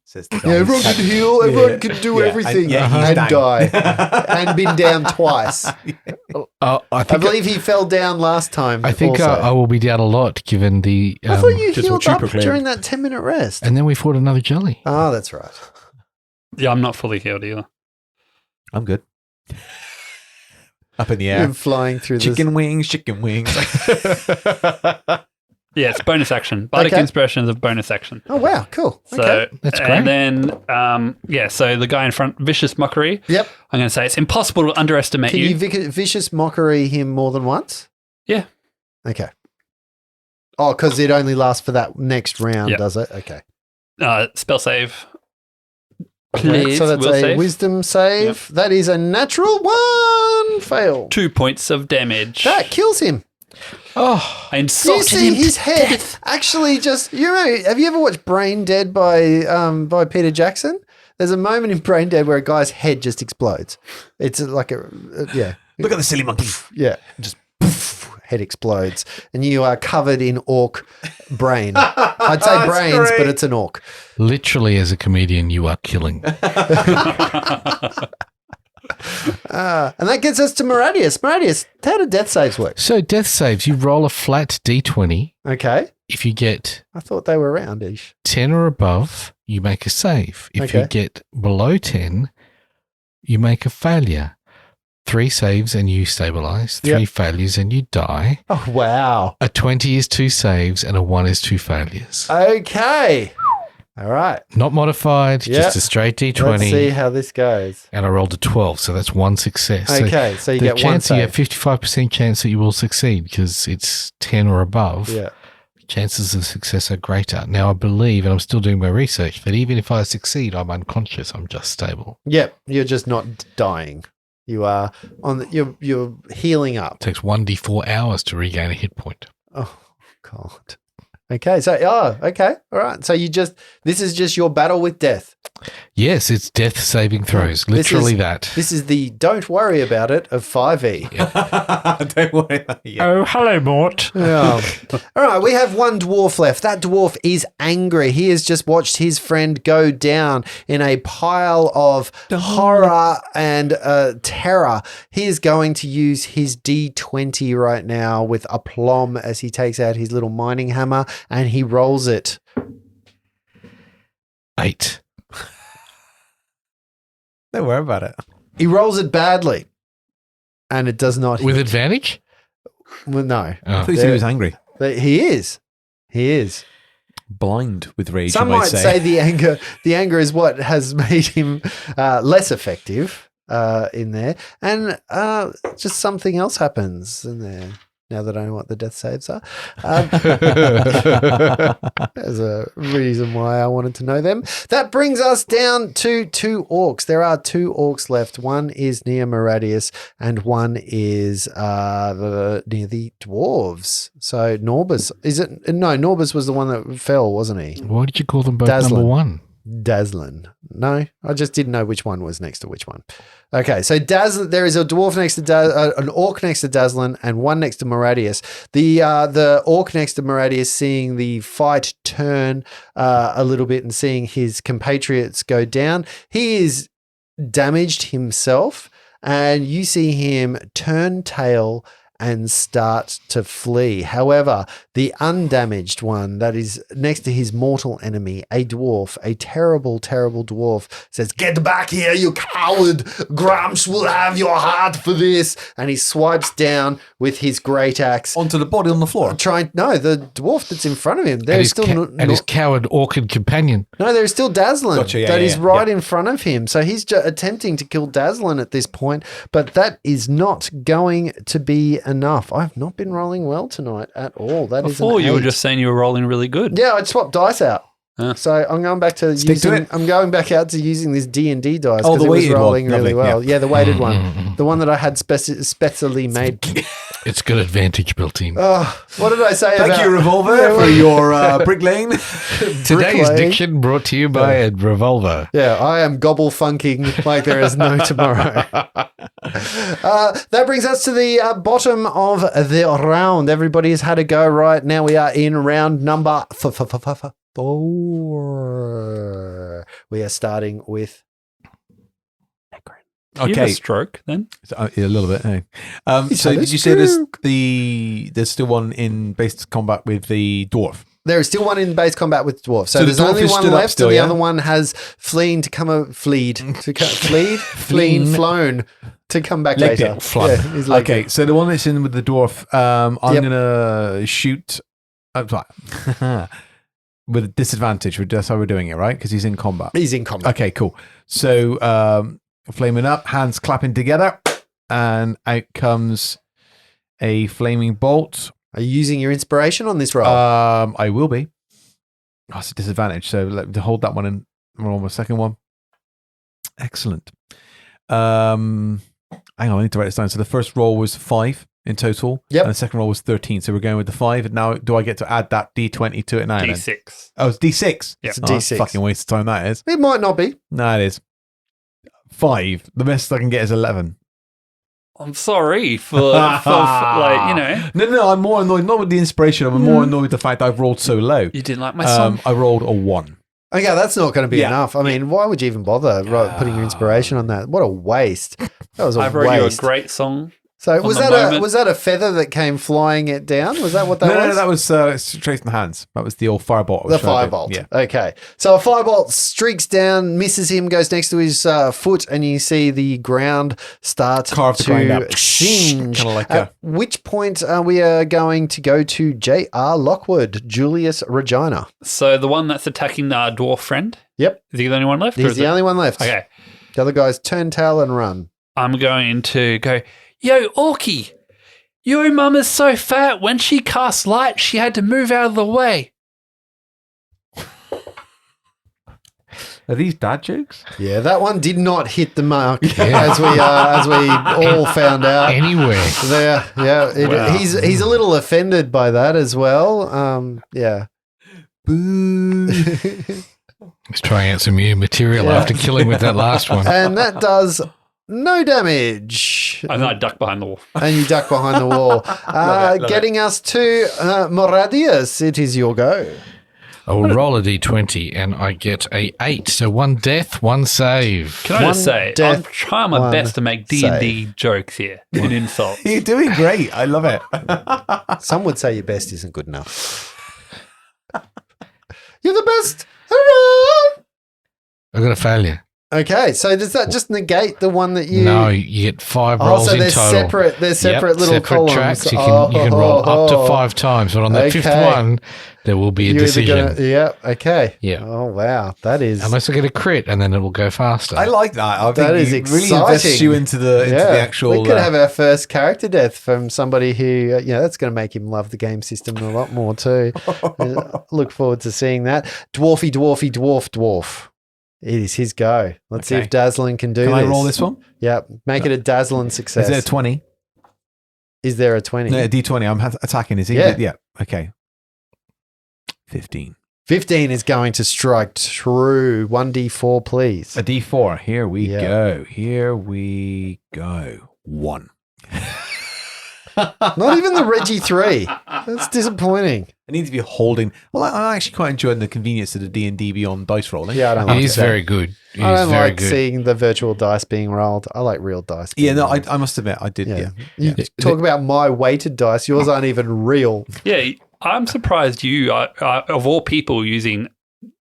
Says the Yeah, guy everyone who's- can heal. Everyone Yeah. can do Yeah, everything and- and, he's die down. and been down twice. I I think believe he fell down last time. I think also. I will be down a lot given the. I thought you just healed what you up proclaimed. during that 10-minute rest. And then we fought another jelly. Oh, that's right. Yeah, I'm not fully healed either. I'm good. Up in the You're air. flying through Chicken wings, chicken wings. Yeah, it's bonus action. Bardic Okay. Inspiration is a bonus action. Oh, wow. Cool. So Okay. That's And great. then, so the guy in front, Vicious Mockery. Yep. I'm going to say it's impossible to underestimate Can you. you vicious mockery him more than once? Yeah. Okay. Oh, because it only lasts for that next round, Yep. does it? Okay. Spell save. Okay, Please, so that's will a save. wisdom save. That is a natural 1 fail. 2 points of damage. That kills him. Oh, I You insulted see him his to head death. actually just, have you ever watched Brain Dead by Peter Jackson? There's a moment in Brain Dead where a guy's head just explodes. It's like yeah. Look at the silly monkey. Yeah. Just poof, head explodes, and you are covered in orc brain. I'd say brains, but it's an orc. Literally, as a comedian, you are killing. And that gets us to Maradius. Maradius, how do death saves work? So death saves, you roll a flat d20. Okay. If you get I thought they were roundish. 10 or above, you make a save. If you Okay. get below 10, you make a failure. 3 saves and you stabilize. 3 Yep. failures and you die. Oh, wow. A 20 is 2 saves and a 1 is 2 failures. Okay. All right. Not modified, Yep. just a straight d20. Let's see how this goes. And I rolled a 12, so that's 1 success. Okay, so you the get one chance you save. have 55% chance that you will succeed because it's 10 or above. Yeah. Chances of success are greater. Now, I believe, and I'm still doing my research, that even if I succeed, I'm unconscious. I'm just stable. Yep. You're just not dying. You are you're healing up. It takes 1d4 hours to regain a hit point. Oh God. Okay. So okay. All right. So this is just your battle with death. Yes, it's death saving throws. Literally that. This is the don't worry about it of 5e. Don't worry about it. Yeah. Oh, hello, Mort. Yeah. All right, we have one dwarf left. That dwarf is angry. He has just watched his friend go down in a pile of horror and terror. He is going to use his D20 right now with aplomb as he takes out his little mining hammer and he rolls it. 8. Don't worry about it. He rolls it badly. And it does not With hit. advantage? Well, no. I Oh. thought you said he was angry. But he is. He is. Blind with rage, Some you might say the anger is what has made him less effective in there, and just something else happens in there. Now that I know what the death saves are, there's a reason why I wanted to know them. That brings us down to 2 orcs. There are 2 orcs left. One is near Maradius, and one is near the dwarves. So Norbus, is it? No, Norbus was the one that fell, wasn't he? Why did you call them both Dazzlin. number 1? Dazzlin. No, I just didn't know which one was next to which one. Okay, so there is a dwarf next to an orc next to Dazzlin and one next to Maradius. The orc next to Maradius, seeing the fight turn a little bit and seeing his compatriots go down, he is damaged himself, and you see him turn tail and start to flee. However, the undamaged one that is next to his mortal enemy, a dwarf, a terrible, terrible dwarf, says, "Get back here, you coward! Gramps will have your heart for this." And he swipes down with his great axe. Onto the body on the floor. No, the dwarf that's in front of him. And There's his, still and his coward orchid companion. no, there's still Dazzlin Gotcha, yeah, that yeah, is yeah, right yeah. in front of him. So he's attempting to kill Dazzlin at this point, but that is not going to be enough. I've not been rolling well tonight at all. That is Before an you were 8. just saying you were rolling really good. Yeah, I swapped dice out. Huh. So I'm going back to Stick to using. it. I'm going back out to using this D&D dice Oh, because the it was weighted one. rolling really Lovely, well. Yeah, the weighted one, the one that I had specially made. It's got advantage built in. Oh, what did I say? Thank about, you, Revolver, for your Brick Lane. Today's bricklaying. diction brought to you by a revolver. Yeah, I am gobble funking like there is no tomorrow. That brings us to the bottom of the round. Everybody has had a go right now. We are in round number 4. We are starting with Do you have a Okay, stroke then? a little bit. Hey. He's So had a did you say there's stroke. there's still one in base combat with the dwarf? There is still one in base combat with dwarf. So So the there's dwarf only is one stood up left, still, and the yeah? other one has flown to come back Legged later. it. Flung. Yeah, he's legged Okay, it. so the one that's in with the dwarf, I'm Yep. gonna shoot with disadvantage. That's how we're doing it, right? Because he's in combat. He's in combat. Okay, cool. So flaming up, hands clapping together, and out comes a flaming bolt. Are you using your inspiration on this roll? I will be. Oh, it's a disadvantage. So let me hold that one and roll my second one. Excellent. Hang on, I need to write this down. So the first roll was 5 in total. Yep. And the second roll was 13. So we're going with the 5. And now do I get to add that D20 to it now? then? D6. Oh, it's D6. Yeah. It's a Oh, that's D6. fucking waste of time that is. It might not be. No, it is. 5. The best I can get is 11. I'm sorry for like, No, I'm more annoyed, not with the inspiration, I'm more annoyed with the fact that I've rolled so low. you didn't like my song. I rolled a 1. Okay, that's not going to be Yeah. enough. I mean, why would you even bother putting your inspiration on that? What a waste. That was a I wrote waste. you a great song. So on the moment. was that a feather that came flying it down? Was that what that was? No, that was straight from the hands. That was the old firebolt. I was The trying to do. firebolt. Yeah. Okay. So a firebolt streaks down, misses him, goes next to his foot, and you see the ground start Carve the ground to up. singe. Kinda like At which point we are going to go to J.R. Lockwood, Julius Regina. So the one that's attacking our dwarf friend, Yep. is he the only one left? or He's is the it- only one left. Okay. The other guys turn tail and run. I'm going to go, yo, Orky, your mum is so fat. When she cast light, she had to move out of the way. Are these dad jokes? Yeah, that one did not hit the mark, Yeah. as we all found out. Anywhere. There, yeah, Wow. he's a little offended by that as well. Yeah. Boo. Let's try out some new material Yeah. after killing with that last one. And that does no damage. And I duck behind the wall. And you duck behind the wall. Love Getting us to Moradius, it is your go. I will roll a d20 and I get a 8. So 1 death, 1 save. Can I just One say, I'm death, trying my one best to make D&D jokes here and insults. You're doing great. I love it. Some would say your best isn't good enough. You're the best. Hurrah! I got a failure. Okay, so does that just negate the one that you... No, you get 5 Oh, rolls so in they're total. separate little separate columns. tracks. You can roll up to 5 times, but on the fifth Okay. one, there will be a You're either decision. yeah, okay. Yeah. Oh, wow. That is... Unless I get a crit, and then it will go faster. I like that. I think That is it really invests exciting. you into the actual. We could have our first character death from somebody who, that's going to make him love the game system a lot more too. Look forward to seeing that. Dwarfy, dwarfy, dwarf. It is his go. Let's see Okay. if Dazzlin can do Can this. I roll this one? Yep. Make it a Dazzlin success. Is there a 20? Is there a 20? No, a D20. I'm attacking. Is he? Yeah. Okay. 15. 15 is going to strike true. 1d4, please. A D4. Here we Yeah. go. Here we go. 1. Not even the Reggie 3. That's disappointing. I need to be holding. Well, I'm actually quite enjoying the convenience of the D&D Beyond dice rolling. Yeah, I don't It like is that. very good. It I is don't very like good. seeing the virtual dice being rolled. I like real dice. Yeah, being no, rolled. I must admit, I did. Yeah. You talk about my weighted dice. Yours aren't even real. Yeah, I'm surprised you, of all people, using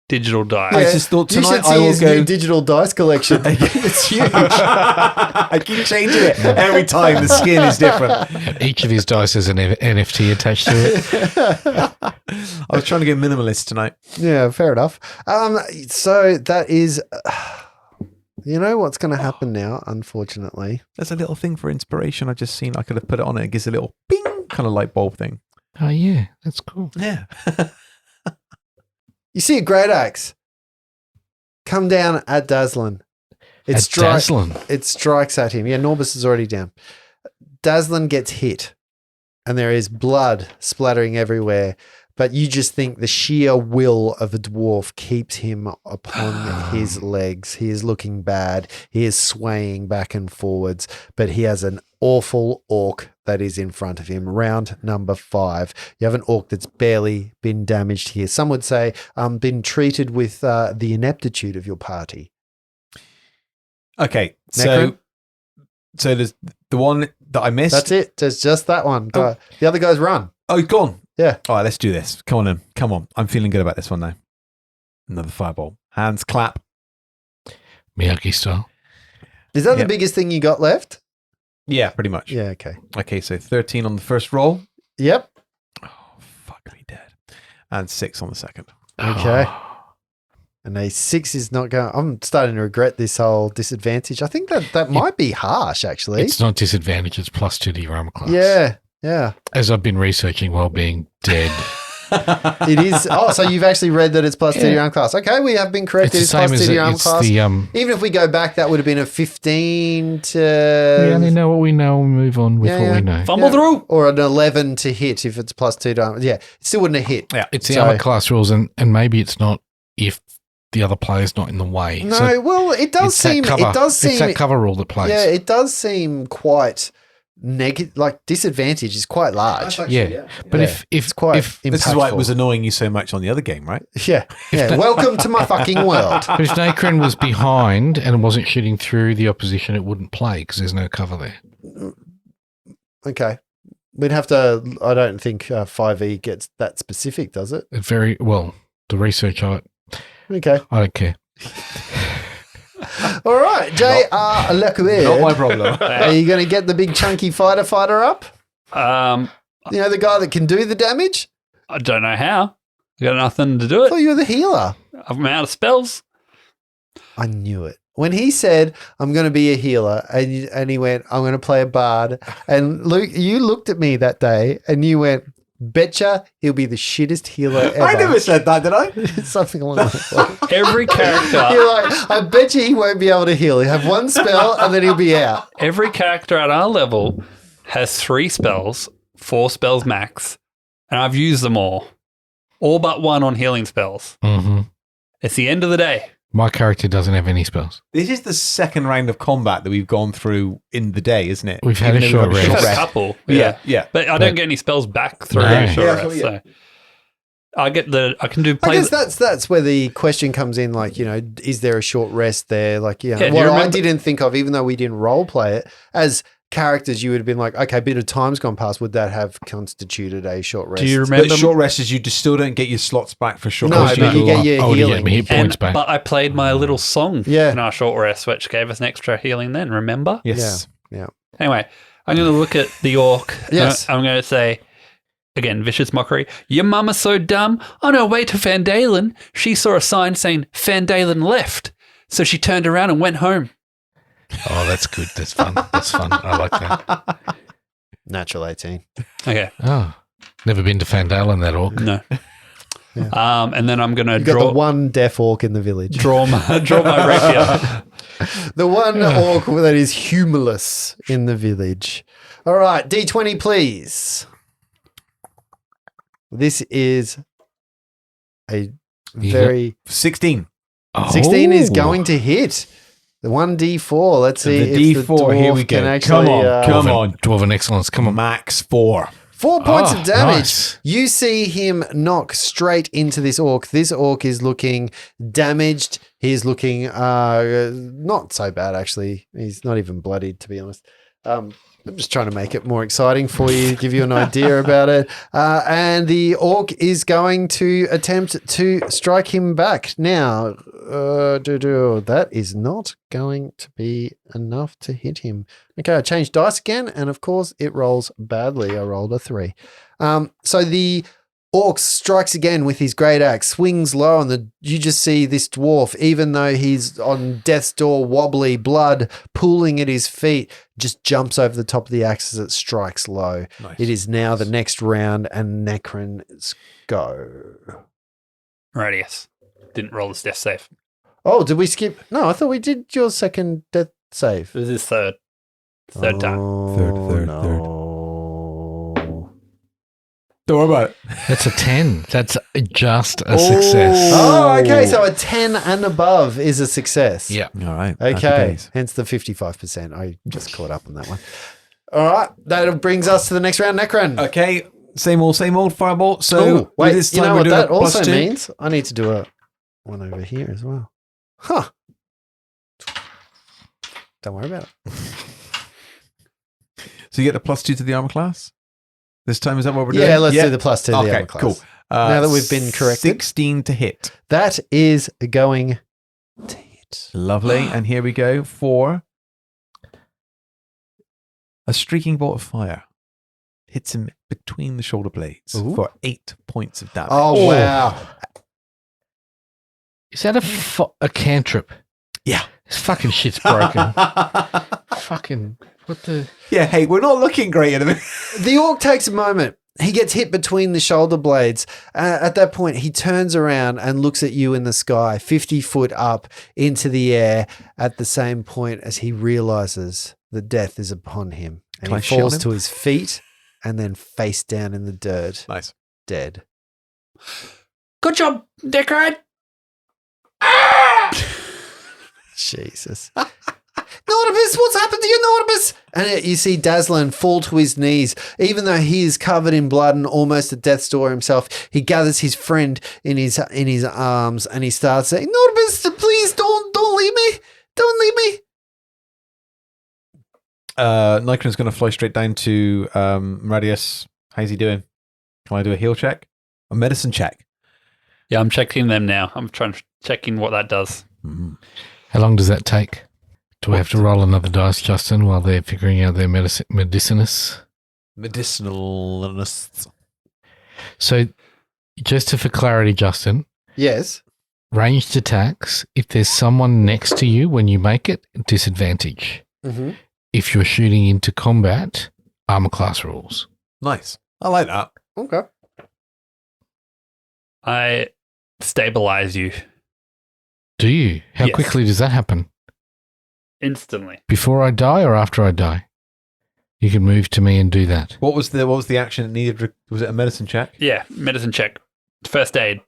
digital dice. I just thought You tonight should I see will his go. new digital dice collection. It's huge. I keep changing it every time. The skin is different. Each of his dice has an NFT attached to it. I was trying to get minimalist tonight. Yeah, fair enough. So that is, you know what's going to happen now, unfortunately. There's a little thing for inspiration. I just seen. I could have put it on it. It gives a little bing kind of light bulb thing. Oh, yeah. That's cool. Yeah. You see a great axe come down at Dazzlin. At Dazzlin. It strikes at him. Yeah, Norbus is already down. Dazzlin gets hit, and there is blood splattering everywhere. But you just think the sheer will of a dwarf keeps him upon his legs. He is looking bad. He is swaying back and forwards, but he has an awful orc that is in front of him. Round number 5. You have an orc that's barely been damaged here. Some would say been treated with the ineptitude of your party. Okay. Necron? So there's the one that I missed. That's it. There's just that one. Oh. The other guys run. Oh, he's gone. Yeah. All right, let's do this. Come on in. Come on. I'm feeling good about this one now. Another fireball. Hands clap. Miyagi style. Is that the Yep. biggest thing you got left? Yeah, pretty much. Yeah, okay. Okay, so 13 on the first roll. Yep. Oh, fuck me dead. And 6 on the second. Okay. And a 6 is not going. I'm starting to regret this whole disadvantage. I think that might be harsh, actually. It's not disadvantage, it's +2 to your armor class. Yeah, yeah. As I've been researching while being dead. It is. Oh, so you've actually read that it's +2 to your armor class. Okay, we have been corrected. It's It's, the same +2 as to your armor it's class. the Even if we go back, that would have been a 15 we to. only know what we know and move on with Yeah, what yeah. we know. Fumble through. Or an 11 to hit if it's +2 to armor. Yeah, it still wouldn't have hit. Yeah. It's the So- armor class rules, and maybe it's not if the other player's not in the way. No, So well, it does it's that seem. cover. It does seem. It's that cover rule that plays. Yeah, it does seem quite disadvantage is quite large. Yeah. But Yeah. if It's quite if impactful. This is why it was annoying you so much on the other game, right? Yeah. Welcome to my fucking world. but if Nacren was behind and wasn't shooting through the opposition, it wouldn't play because there's no cover there. Okay. We'd have to. I don't think 5e gets that specific, does it? It very well. The research I Okay. don't care. All right, J.R. Not my Lecuir. problem. Are you going to get the big chunky fighter up? You know, the guy that can do the damage? I don't know how. I got nothing to do I it. thought you were the healer. I'm out of spells. I knew it. When he said, I'm going to be a healer, and he went, I'm going to play a bard. And Luke, you looked at me that day and you went, betcha he'll be the shittest healer ever. I never said that, did I? Something along those lines. Every character, You're like, I bet you he won't be able to heal. He'll have one spell and then he'll be out. every character at our level has 3 spells, 4 spells max, and I've used them all but one on healing spells. Mm-hmm. It's the end of the day. My character doesn't have any spells. This is the second round of combat that we've gone through in the day, isn't it? We've had a Even though short we've I've had had a rest. couple. Yeah. But I don't get any spells back through No. short Yeah, rest, yeah. so I can do I play. guess that's where the question comes in, like, you know, is there a short rest there? Like, Yeah, do you what I remember- didn't think of, even though we didn't role play it, as characters, you would have been like, okay, a bit of time's gone past. Would that have constituted a short rest? Do you But remember? short rest is you just still don't get your slots back for short No, rest. but you get your I would've healing. get my hit points back. But I played my little song Yeah. in our short rest, which gave us an extra healing then, remember? Yes. Yeah. Anyway, I'm going to look at the orc. Yes. I'm going to say, again, vicious mockery. Your mama's so dumb. On her way to Van Dalen, she saw a sign saying Van Dalen left. So she turned around and went home. Oh, that's good. That's fun. That's fun. I like that. Natural 18. Okay. Oh, never been to Fandale in that orc. No. And then I'm going to You've got the draw one deaf orc in the village. my rapier. The one orc that is humorless in the village. All right, D20, please. This is a very 16. 16 is Oh. going to hit. The 1d4. Let's see The if the D4, here dwarf we can go. actually. Come on. Dwarven excellence. Come on. Max 4. 4 points Oh, of damage. nice. You see him knock straight into this orc. This orc is looking damaged. He's looking not so bad, actually. He's not even bloodied, to be honest. I'm just trying to make it more exciting for you, give you an idea about it. And the orc is going to attempt to strike him back. Now, that is not going to be enough to hit him. Okay, I changed dice again, and of course it rolls badly. I rolled a 3. So the orc strikes again with his great axe, swings low, and you just see this dwarf, even though he's on death's door, wobbly, blood pooling at his feet, just jumps over the top of the axe as it strikes low. Nice. It is now the next round, and Necron's go. Radius. Didn't roll this death save. Oh, did we skip? No, I thought we did your second death save. It was his third. Third time. Oh, Third. no. Don't worry about it. That's a 10. That's just a success. Oh, okay. So a 10 and above is a success. Yeah. All right. Okay. Happy days. Hence the 55%. I just caught up on that one. All right. That brings us to the next round, Necron. Okay. Same old Fireball. So Ooh, wait, this you time know we're what doing that a plus also 2. means? I need to do a one over here as well. Huh. Don't worry about it. So you get the plus 2 to the armor class? This time, is that what we're doing? Yeah, let's do the plus 2 to the Okay, armor class. cool. Now that we've been corrected. 16 to hit. That is going to hit. Lovely. And here we go for a streaking bolt of fire. Hits him between the shoulder blades Ooh. for 8 points of damage. Oh, wow. Is that a cantrip? Yeah. This fucking shit's broken. Fucking, what the? Yeah, hey, we're not looking great at a minute. The orc takes a moment. He gets hit between the shoulder blades. At that point, he turns around and looks at you in the sky, 50 foot up into the air, at the same point as he realizes that death is upon him. And Can I he shit on falls him? to his feet and then face down in the dirt, Nice. dead. Good job, Deckard. Jesus. Not a Nordibus, what's happened to you, Nordibus? And you see Dazlan fall to his knees. Even though he is covered in blood and almost at death's door himself, he gathers his friend in his arms and he starts saying, Nordibus, please don't leave me. Don't leave me. Nikron's going to fly straight down to Radius. How's he doing? Can I do a heal check? A medicine check? Yeah, I'm checking them now. I'm checking what that does. Mm-hmm. How long does that take? Do we have to roll another dice, Justin, while they're figuring out their medicinus? Medicinalness. So, just for clarity, Justin, Yes. ranged attacks, if there's someone next to you when you make it, disadvantage. Mm-hmm. If you're shooting into combat, armor class rules. Nice. I like that. Okay. I stabilize you Do you? How Yes. quickly does that happen? instantly. Before I die or after I die? You can move to me and do that. What was the action it needed? Was it a medicine check? Yeah, medicine check. First aid.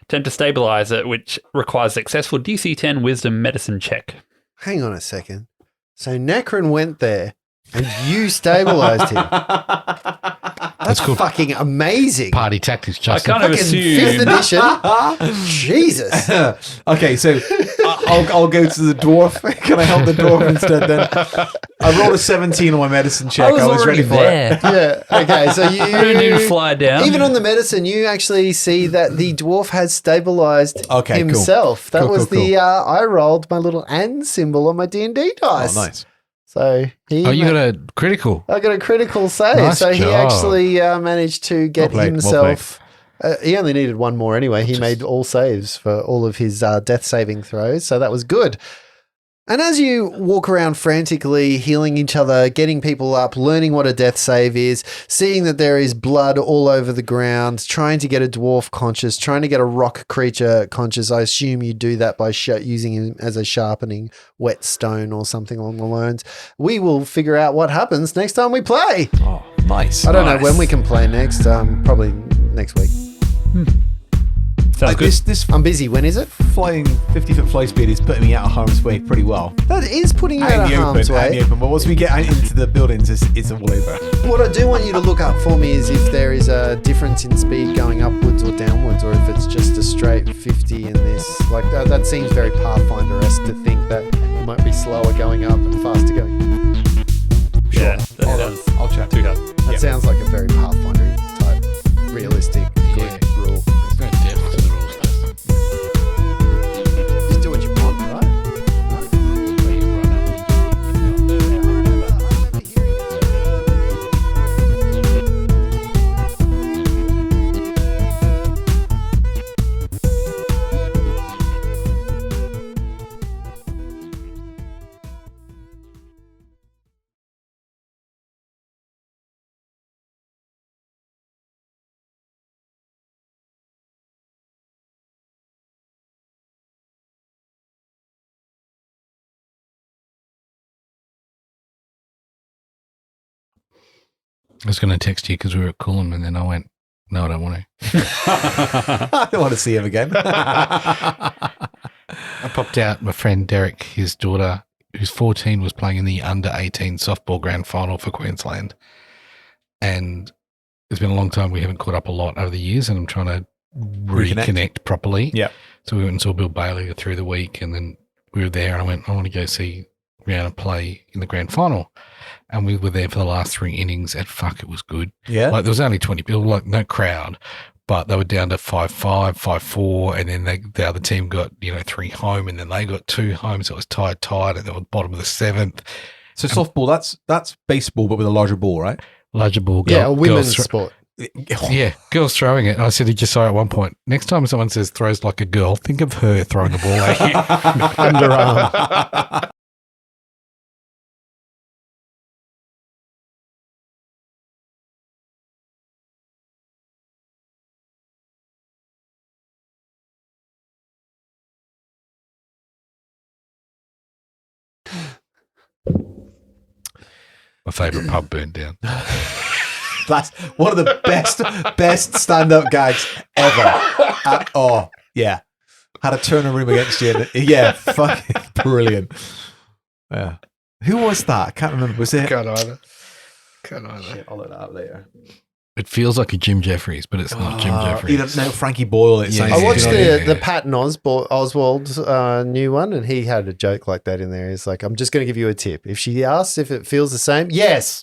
Attempt to stabilize it, which requires successful DC 10 wisdom medicine check. Hang on a second. So Necron went there and you stabilized him. That's called fucking amazing. Party tactics, Justin. kind of Fucking assumed- 5th edition. Jesus. Okay, so I'll go to the dwarf. Can I help the dwarf instead then? I rolled a 17 on my medicine check. I was ready for it. Yeah. Okay. So I didn't even fly down. even on the medicine, you actually see that the dwarf has stabilized Okay, cool. himself. That Cool, was cool, the I rolled my little and symbol on my D&D dice. Oh, nice. So he Oh, you got a critical. I got a critical save. Nice so he job. actually managed to get Well played, himself. He only needed one more anyway. He made all saves for all of his death saving throws. So that was good. And as you walk around frantically, healing each other, getting people up, learning what a death save is, seeing that there is blood all over the ground, trying to get a dwarf conscious, trying to get a rock creature conscious, I assume you do that by using him as a sharpening whetstone or something along the lines. We will figure out what happens next time we play. Oh, nice. I don't know Nice. when we can play next. Probably next week. Sounds good. This I'm busy. When is it? flying 50-foot fly speed is putting me out of harm's way pretty well. That is putting you Out out in of the harm's open, out in way. the open. But once we get out into the buildings, it's all over. What I do want you to look up for me is if there is a difference in speed going upwards or downwards, or if it's just a straight 50 in this. Like that seems very Pathfinder-esque to think that it might be slower going up and faster going. Yeah, I'll check. too hard. That sounds like a very Pathfinder type, realistic, good rule. There's no depth to the rules, Justin. Just do what you want, right? I was going to text you because we were at Coolum and then I went, no, I don't want to. I don't want to see him again. I popped out. My friend Derek, his daughter, who's 14, was playing in the under-18 softball grand final for Queensland. And it's been a long time. We haven't caught up a lot over the years and I'm trying to reconnect properly. Yep. So we went and saw Bill Bailey through the week and then we were there and I went, I want to go see Rihanna play in the grand final. And we were there for the last 3 innings and fuck, it was good. Yeah. Like there was only 20 people, like no crowd, but they were down to 5-5, 5-4, and then the other team got 3 home, and then they got 2 home, so it was tied, and they were bottom of the 7th. So softball, that's baseball, but with a larger ball, right? Larger ball, Yeah, a women's girls sport. yeah, girls throwing it. And I said, did you say at one point, next time someone says throws like a girl, think of her throwing a ball at you. Underarm. My favourite pub burned down. That's one of the best stand-up gags ever. Oh, yeah. Had to turn a room against you. Yeah, fucking brilliant. Yeah. Who was that? I can't remember. Was it? Can't either. Shit, I'll look that up later. It feels like a Jim Jeffries, but it's not Jim Jeffries. No, Frankie Boyle. It sounds I watched you know what I mean? the Patton Oswald new one, and he had a joke like that in there. He's like, I'm just going to give you a tip. If she asks if it feels the same, yes.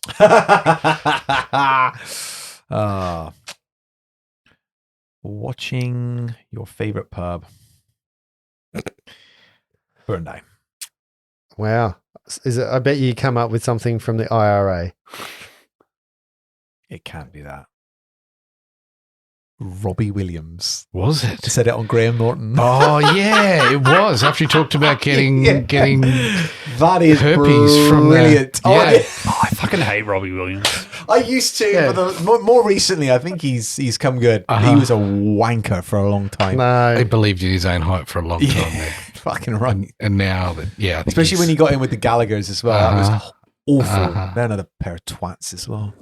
Watching your favorite pub. Burndine. Wow. I bet you come up with something from the IRA. It can't be that. Robbie Williams. Was it? Said it on Graham Norton. Oh yeah, it was. After he talked about getting that is herpes from brilliant. yeah. I fucking hate Robbie Williams. I used to, but more recently, I think he's come good. He was a wanker for a long time. No. He believed in his own hype for a long time there. Fucking right. And now that I think Especially when he got in with the Gallaghers as well. That was awful. Uh-huh. They're another pair of twats as well.